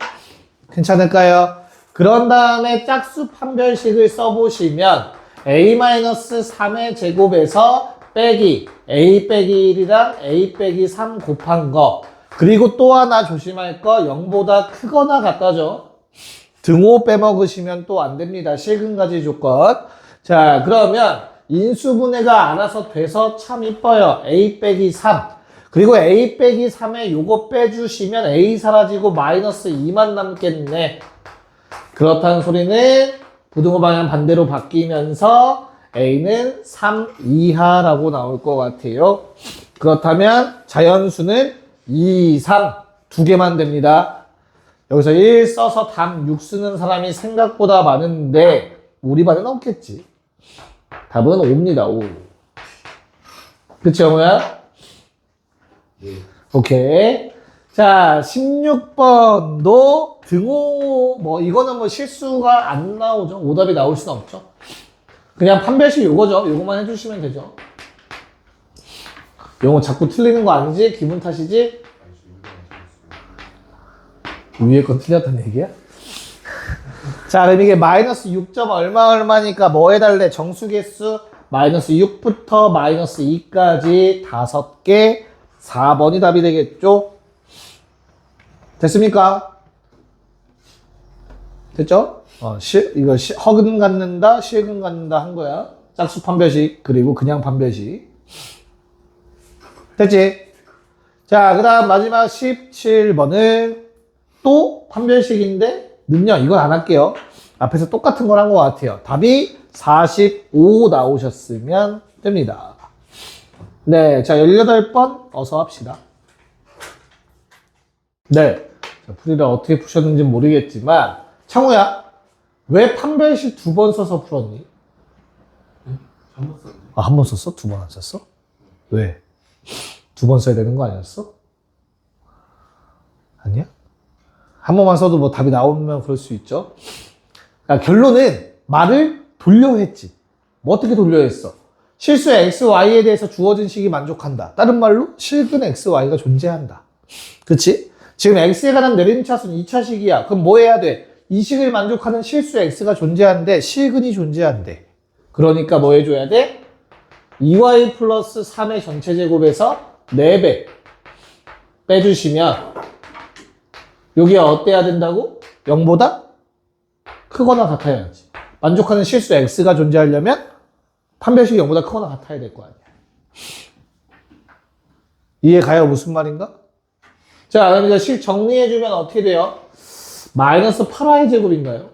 괜찮을까요? 그런 다음에 짝수 판별식을 써보시면 A-3의 제곱에서 빼기 A 빼기 1이랑 A 빼기 3 곱한 거, 그리고 또 하나 조심할 거 0보다 크거나 같다죠. 등호 빼먹으시면 또 안 됩니다. 실근가지 조건. 자, 그러면 인수분해가 알아서 돼서 참 이뻐요. A 빼기 3. 그리고 A 빼기 3에 요거 빼주시면 A 사라지고 마이너스 2만 남겠네. 그렇다는 소리는 부등호 방향 반대로 바뀌면서 A는 3 이하라고 나올 것 같아요. 그렇다면 자연수는 2, 3 두 개만 됩니다. 여기서 1 써서 답 6 쓰는 사람이 생각보다 많은데 우리 반은 없겠지. 답은 5입니다. 5. 그치, 영우야? 네. 오케이. 자, 16번도 등호, 뭐, 이거는 뭐 실수가 안 나오죠. 오답이 나올 수는 없죠. 그냥 판별식 요거죠. 요거만 해주시면 되죠. 영어 자꾸 틀리는 거 아니지? 기분 탓이지? 위에 건 틀렸다는 얘기야? 자, 그럼 이게 마이너스 6점 얼마니까 뭐 해달래? 정수개수 마이너스 6부터 마이너스 2까지 5개, 4번이 답이 되겠죠? 됐습니까? 됐죠? 이거 허근 갖는다, 실근 갖는다 한 거야. 짝수 판별식, 그리고 그냥 판별식. 됐지? 자, 그 다음 마지막 17번은 또 판별식인데, 는요, 이건 안 할게요. 앞에서 똑같은 걸 한 것 같아요. 답이 45 나오셨으면 됩니다. 네, 자, 18번 어서 합시다. 네, 자, 풀이를 어떻게 푸셨는지 모르겠지만, 창우야, 왜 판별식 2번 써서 풀었니? 한번 썼네. 아, 한 번 썼어? 2번 안 썼어? 왜? 2번 써야 되는 거 아니었어? 아니야? 한 번만 써도 뭐 답이 나오면 그럴 수 있죠. 그러니까 결론은 말을 돌려 했지. 뭐 어떻게 돌려 했어? 실수의 x, y에 대해서 주어진 식이 만족한다. 다른 말로 실근 x, y가 존재한다. 그치? 지금 x에 관한 내림차수는 2차식이야. 그럼 뭐 해야 돼? 이 식을 만족하는 실수 x가 존재한대. 실근이 존재한대. 그러니까 뭐 해줘야 돼? 2y 플러스 3의 전체 제곱에서 4배 빼주시면 여기 어때야 된다고? 0보다 크거나 같아야지. 만족하는 실수 x가 존재하려면 판별식이 0보다 크거나 같아야 될 거 아니야. 이해 가요? 무슨 말인가? 자, 그럼 이제 식 정리해주면 어떻게 돼요? 마이너스 8y 제곱인가요?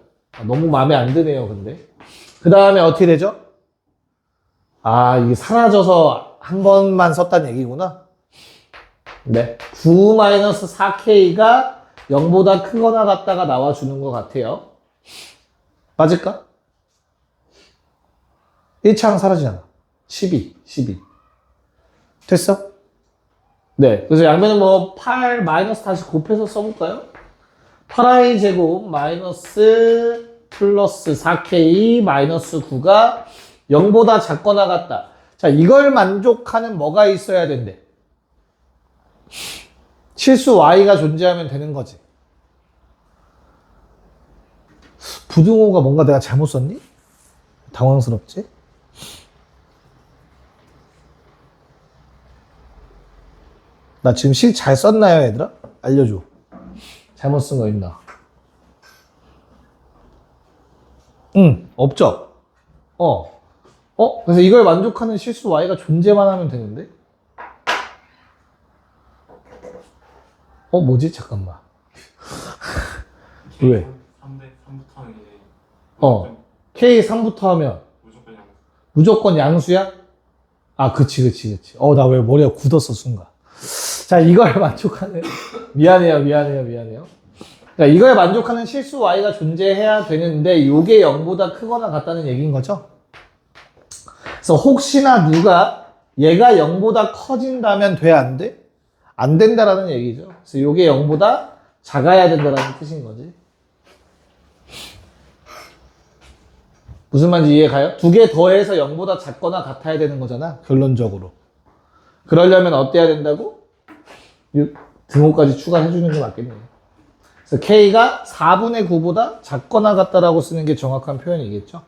너무 마음에 안 드네요, 근데. 그 다음에 어떻게 되죠? 아, 이게 사라져서 한 번만 썼다는 얘기구나. 네. 9-4k가 0보다 크거나 같다가 나와주는 것 같아요. 맞을까? 1차항 사라지잖아. 12. 됐어? 네. 그래서 양변은 뭐 8 마이너스 다시 곱해서 써볼까요? 8i 제곱 마이너스 플러스 4k 마이너스 9가 0보다 작거나 같다. 자, 이걸 만족하는 뭐가 있어야 된대? 실수 y가 존재하면 되는 거지. 부등호가 뭔가 내가 잘못 썼니? 당황스럽지? 나 지금 실 잘 썼나요, 얘들아? 알려줘. 잘못 쓴 거 있나? 응, 없죠? 그래서 이걸 만족하는 실수 y가 존재만 하면 되는데? 뭐지? 잠깐만. 왜? 3부터 하는 게 K 3부터 하면 무조건 양. 무조건 양수야? 아, 그치. 나 왜 머리가 굳었어, 순간. 자, 이걸 만족하는, 미안해요. 자, 이걸 만족하는 실수 y가 존재해야 되는데, 요게 0보다 크거나 같다는 얘기인 거죠? 그래서 혹시나 누가 얘가 0보다 커진다면 돼, 안 돼? 안 된다라는 얘기죠. 그래서 요게 0보다 작아야 된다라는 뜻인 거지. 무슨 말인지 이해가요? 두 개 더해서 0보다 작거나 같아야 되는 거잖아, 결론적으로. 그러려면 어때야 된다고? 등호까지 추가해주는 게 맞겠네요. 그래서 K가 4분의 9보다 작거나 같다라고 쓰는 게 정확한 표현이겠죠.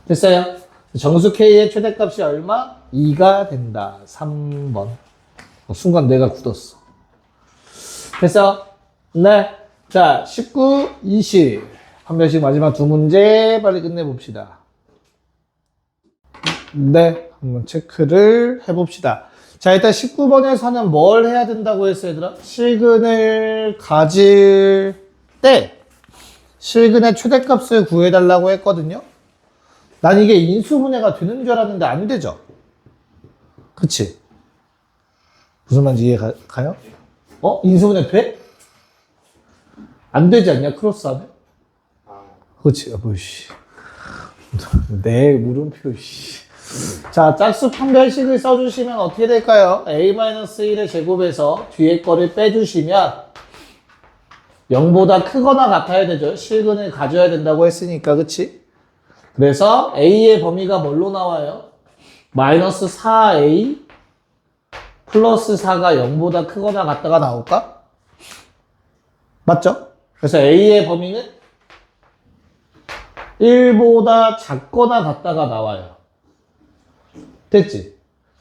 됐어요? 정수 K의 최대값이 얼마? 2가 된다. 3번. 순간 내가 굳었어. 됐어? 네. 자, 19, 20. 한 별씩 마지막 두 문제 빨리 끝내봅시다. 네. 한번 체크를 해봅시다. 자, 일단 19번에서는 뭘 해야 된다고 했어, 얘들아? 실근을 가질 때 실근의 최대값을 구해달라고 했거든요. 난 이게 인수분해가 되는 줄 알았는데 안 되죠? 그치? 무슨 말인지 이해가요? 인수분해 돼? 안 되지 않냐? 크로스하면? 그치? 씨. 내 물음표, 씨. 자, 짝수 판별식을 써주시면 어떻게 될까요? a-1의 제곱에서 뒤에 거를 빼주시면 0보다 크거나 같아야 되죠. 실근을 가져야 된다고 했으니까, 그치? 그래서 a의 범위가 뭘로 나와요? 마이너스 4a 플러스 4가 0보다 크거나 같다가 나올까? 맞죠? 그래서 a의 범위는 1보다 작거나 같다가 나와요. 됐지?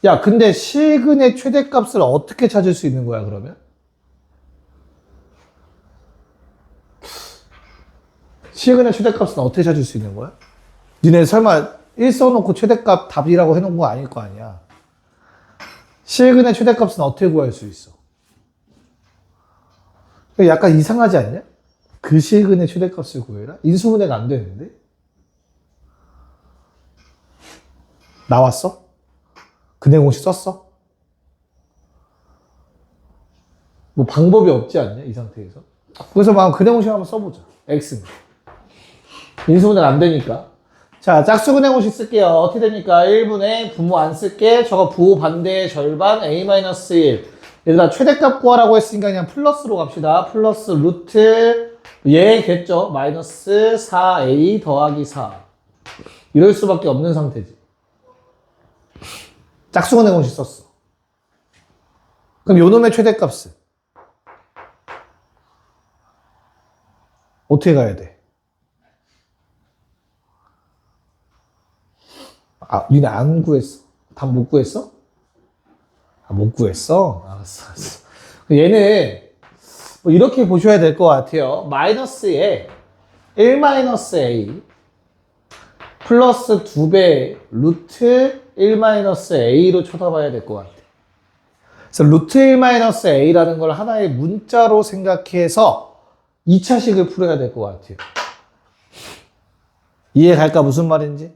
야, 근데 실근의 최대값을 어떻게 찾을 수 있는 거야, 그러면? 실근의 최대값은 어떻게 찾을 수 있는 거야? 니네 설마 1 써놓고 최대값 답이라고 해놓은 거 아닐 거 아니야? 실근의 최대값은 어떻게 구할 수 있어? 약간 이상하지 않냐? 그 실근의 최대값을 구해라? 인수분해가 안 되는데? 나왔어? 근해 공식 썼어? 뭐 방법이 없지 않냐, 이 상태에서? 그래서 막 근해 공식 한번 써보자. X는. 인수분해가 안 되니까. 자, 짝수 근해 공식 쓸게요. 어떻게 됩니까? 1분의 부모 안 쓸게. 저거 부호 반대의 절반 a-1. 얘들아, 최대값 구하라고 했으니까 그냥 플러스로 갑시다. 플러스 루트 얘겠죠? 마이너스 4a 더하기 4. 이럴 수밖에 없는 상태지. 짝수 근해 공식 썼어. 그럼 요놈의 최대값은 어떻게 가야 돼? 아, 니네 안 구했어? 답 못 구했어? 아, 못 구했어? 알았어. 얘는 뭐 이렇게 보셔야 될 것 같아요. 마이너스에 1-a 플러스 2배 루트 1-a로 쳐다봐야 될 것 같아. 그래서 루트 1-a라는 걸 하나의 문자로 생각해서 2차식을 풀어야 될 것 같아요. 이해 갈까? 무슨 말인지?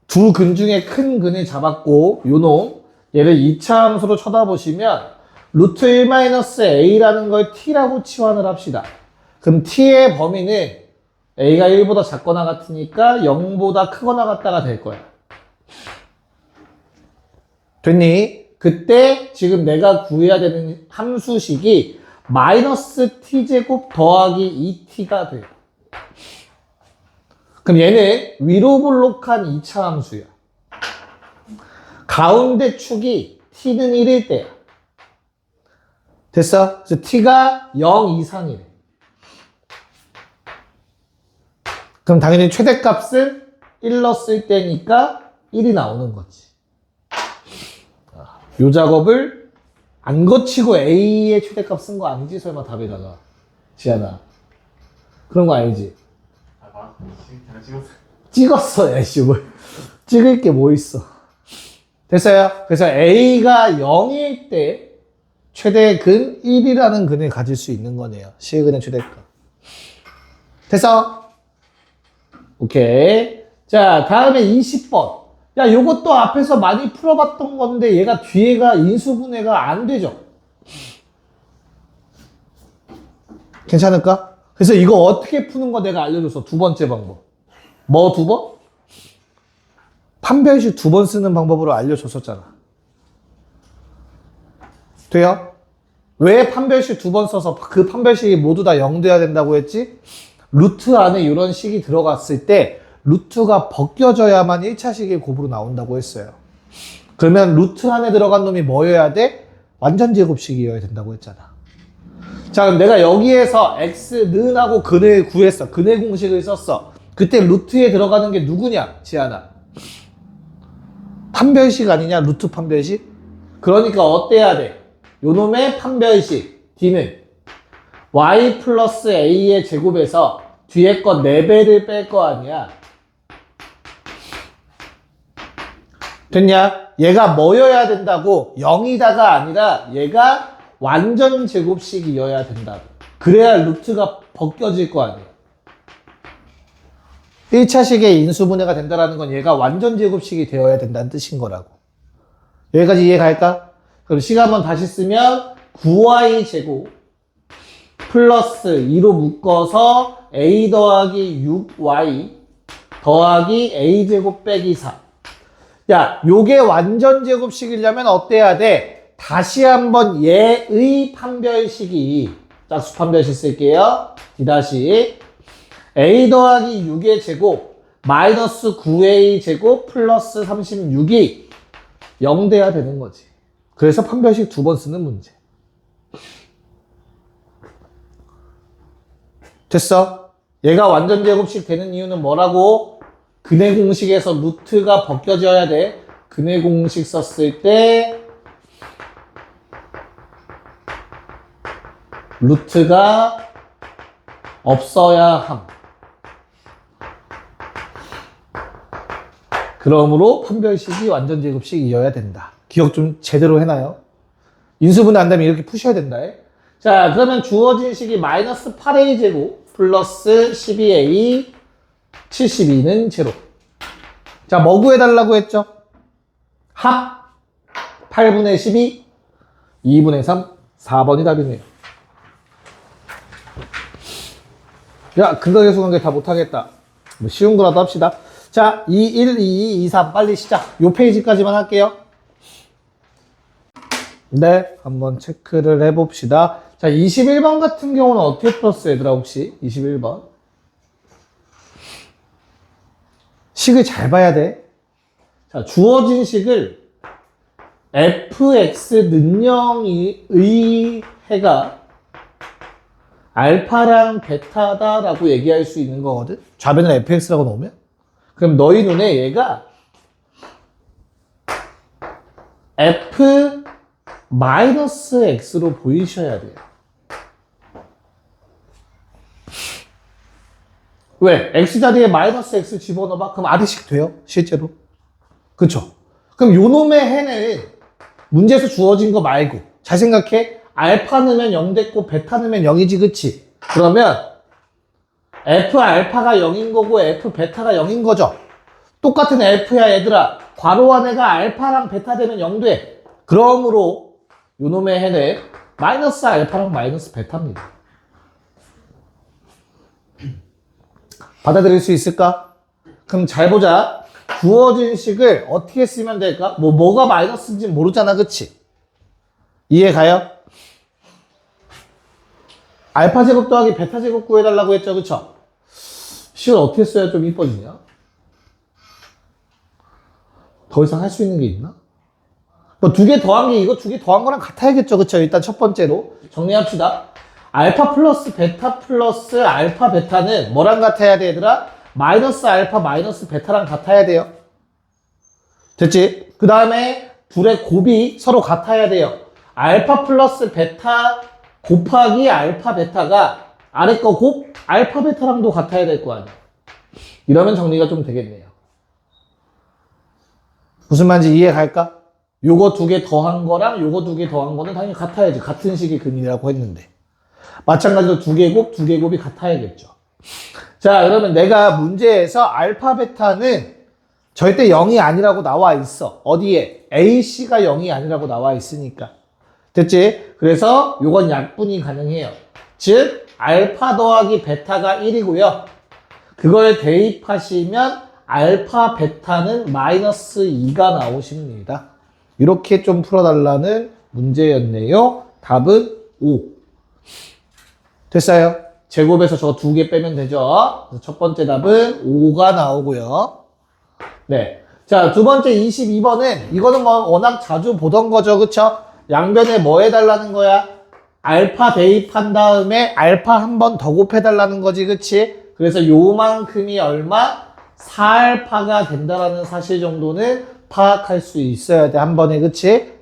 두 근 중에 큰 근을 잡았고 요놈 얘를 2차 함수로 쳐다보시면 루트 1-a라는 걸 t라고 치환을 합시다. 그럼 t의 범위는 a가 1보다 작거나 같으니까 0보다 크거나 같다가 될 거야. 됐니? 그때 지금 내가 구해야 되는 함수식이 마이너스 t제곱 더하기 2t가 돼요. 그럼 얘는 위로 볼록한 2차 함수야. 가운데 축이 t는 1일 때야. 됐어? 그래서 t가 0 이상이래. 그럼 당연히 최대값은 1 넣었을 때니까 1이 나오는 거지. 요 작업을 안 거치고 A의 최대값 쓴 거 아니지? 설마 답에다가. 지안아. 그런 거 아니지? 그냥 찍었어요. 찍었어, 야, 씨. 뭐. 찍을 게 뭐 있어. 됐어요? 그래서 A가 0일 때 최대 근 1이라는 근을 가질 수 있는 거네요. 시근의 최대값. 됐어? 오케이. 자, 다음에 20번. 야, 요것도 앞에서 많이 풀어봤던 건데 얘가 뒤에가 인수분해가 안 되죠? 괜찮을까? 그래서 이거 어떻게 푸는 거 내가 알려줬어. 두 번째 방법. 뭐 두 번? 판별식 두 번 쓰는 방법으로 알려줬었잖아. 돼요? 왜 판별식 두 번 써서 그 판별식이 모두 다 0 돼야 된다고 했지? 루트 안에 이런 식이 들어갔을 때 루트가 벗겨져야만 1차식의 곱으로 나온다고 했어요. 그러면 루트 안에 들어간 놈이 뭐여야 돼? 완전 제곱식이어야 된다고 했잖아. 자, 그럼 내가 여기에서 x는 하고 근을 구했어. 근의 공식을 썼어. 그때 루트에 들어가는 게 누구냐? 지안아. 판별식 아니냐? 루트 판별식? 그러니까 어때야 돼? 요놈의 판별식 d는 y 플러스 a의 제곱에서 뒤에 거 4배를 뺄 거 아니야. 됐냐? 얘가 뭐여야 된다고? 0이다가 아니라 얘가 완전 제곱식이어야 된다고. 그래야 루트가 벗겨질 거 아니야. 1차식의 인수분해가 된다는 건 얘가 완전 제곱식이 되어야 된다는 뜻인 거라고. 여기까지 이해갈까? 그럼 식 한번 다시 쓰면 9y 제곱 플러스 2로 묶어서 a 더하기 6y 더하기 a 제곱 빼기 4. 야, 요게 완전 제곱식이려면 어때야 돼? 다시 한번 얘의 판별식이 짝수 판별식 쓸게요. D- a 더하기 6의 제곱 마이너스 9a 제곱 플러스 36이 0 돼야 되는 거지. 그래서 판별식 두 번 쓰는 문제. 됐어? 얘가 완전 제곱식 되는 이유는 뭐라고? 근의 공식에서 루트가 벗겨져야 돼. 근의 공식 썼을 때 루트가 없어야 함. 그러므로 판별식이 완전 제곱식이어야 된다. 기억 좀 제대로 해놔요. 인수분해 안 되면 이렇게 푸셔야 된다. 자, 그러면 주어진 식이 마이너스 8a 제곱 플러스 12a 72는 제로. 자, 뭐 구해달라고 했죠? 합 8분의 12 2분의 3 4번이 답이네요. 야, 근거 계수관계 다 못하겠다. 뭐 쉬운 거라도 합시다. 자, 2, 1, 2, 2, 3 빨리 시작. 요 페이지까지만 할게요. 네, 한번 체크를 해봅시다. 자, 21번 같은 경우는 어떻게 풀었어, 얘들아, 혹시? 21번. 식을 잘 봐야 돼. 자, 주어진 식을 fx 는영의 해가 알파랑 베타다라고 얘기할 수 있는 거거든? 좌변을 fx라고 놓으면? 그럼 너희 눈에 얘가 f 마이너스 x로 보이셔야 돼요. 왜? x 자리에 마이너스 x 집어넣어봐? 그럼 아래식 돼요? 실제로? 그쵸? 그럼 요놈의 해는 문제에서 주어진 거 말고 잘 생각해. 알파 넣으면 0 됐고 베타 넣으면 0이지, 그치? 그러면 f 알파가 0인 거고 f 베타가 0인 거죠? 똑같은 f야, 얘들아. 괄호 안에가 알파랑 베타 되면 0 돼. 그러므로 요놈의 해는 마이너스 알파랑 마이너스 베타입니다. 받아들일 수 있을까? 그럼 잘 보자. 주어진 식을 어떻게 쓰면 될까? 뭐가 마이너스인지 모르잖아, 그치? 이해 가요? 알파 제곱 더하기 베타 제곱 구해달라고 했죠, 그쵸? 식을 어떻게 써야 좀 이뻐지냐? 더 이상 할 수 있는 게 있나? 뭐 두 개 더한 게 이거 두 개 더한 거랑 같아야겠죠. 그쵸? 일단 첫 번째로 정리합시다. 알파 플러스 베타 플러스 알파 베타는 뭐랑 같아야 돼, 얘들아? 마이너스 알파 마이너스 베타랑 같아야 돼요. 됐지? 그 다음에 둘의 곱이 서로 같아야 돼요. 알파 플러스 베타 곱하기 알파 베타가 아래 거 곱 알파 베타랑도 같아야 될 거 아니야. 이러면 정리가 좀 되겠네요. 무슨 말인지 이해 갈까? 요거 두 개 더한 거랑 요거 두 개 더한 거는 당연히 같아야지. 같은 식의 근이라고 했는데. 마찬가지로 두 개 곱, 두 개 곱이 같아야겠죠. 자, 그러면 내가 문제에서 알파 베타는 절대 0이 아니라고 나와 있어. 어디에? AC가 0이 아니라고 나와 있으니까. 됐지? 그래서 요건 약분이 가능해요. 즉, 알파 더하기 베타가 1이고요. 그걸 대입하시면 알파 베타는 마이너스 2가 나오십니다. 이렇게 좀 풀어달라는 문제였네요. 답은 5. 됐어요? 제곱에서 저 두 개 빼면 되죠. 첫 번째 답은 5가 나오고요. 네. 자, 두 번째 22번은 이거는 뭐 워낙 자주 보던 거죠. 그쵸? 양변에 뭐 해달라는 거야? 알파 대입한 다음에 알파 한 번 더 곱해달라는 거지. 그치? 그래서 요만큼이 얼마? 4알파가 된다라는 사실 정도는 파악할 수 있어야 돼. 한 번에. 그치?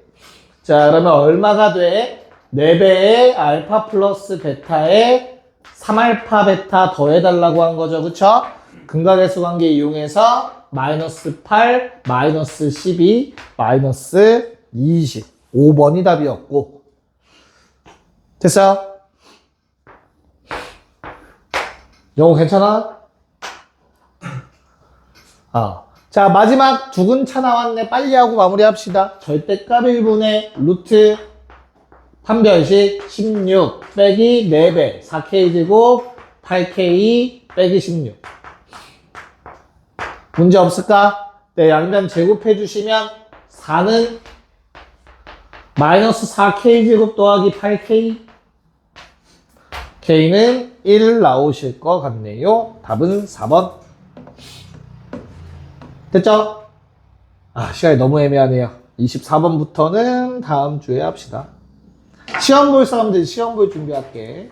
자, 그러면 얼마가 돼? 4배의 알파 플러스 베타에 3알파 베타 더해달라고 한 거죠. 그쵸? 근각계수 관계 이용해서 마이너스 8, 마이너스 12, 마이너스 20. 5번이 답이었고. 됐어요? 영어 괜찮아? 자, 마지막 두근차 나왔네. 빨리 하고 마무리합시다. 절대값 1분의 루트 판별식 16 빼기 4배 4K제곱 8K 빼기 16. 문제 없을까? 네, 양변 제곱해 주시면 4는 마이너스 4K제곱 더하기 8K K는 1 나오실 것 같네요. 답은 4번. 됐죠? 시간이 너무 애매하네요. 24번부터는 다음 주에 합시다. 시험 볼 사람들 시험 볼 준비할게.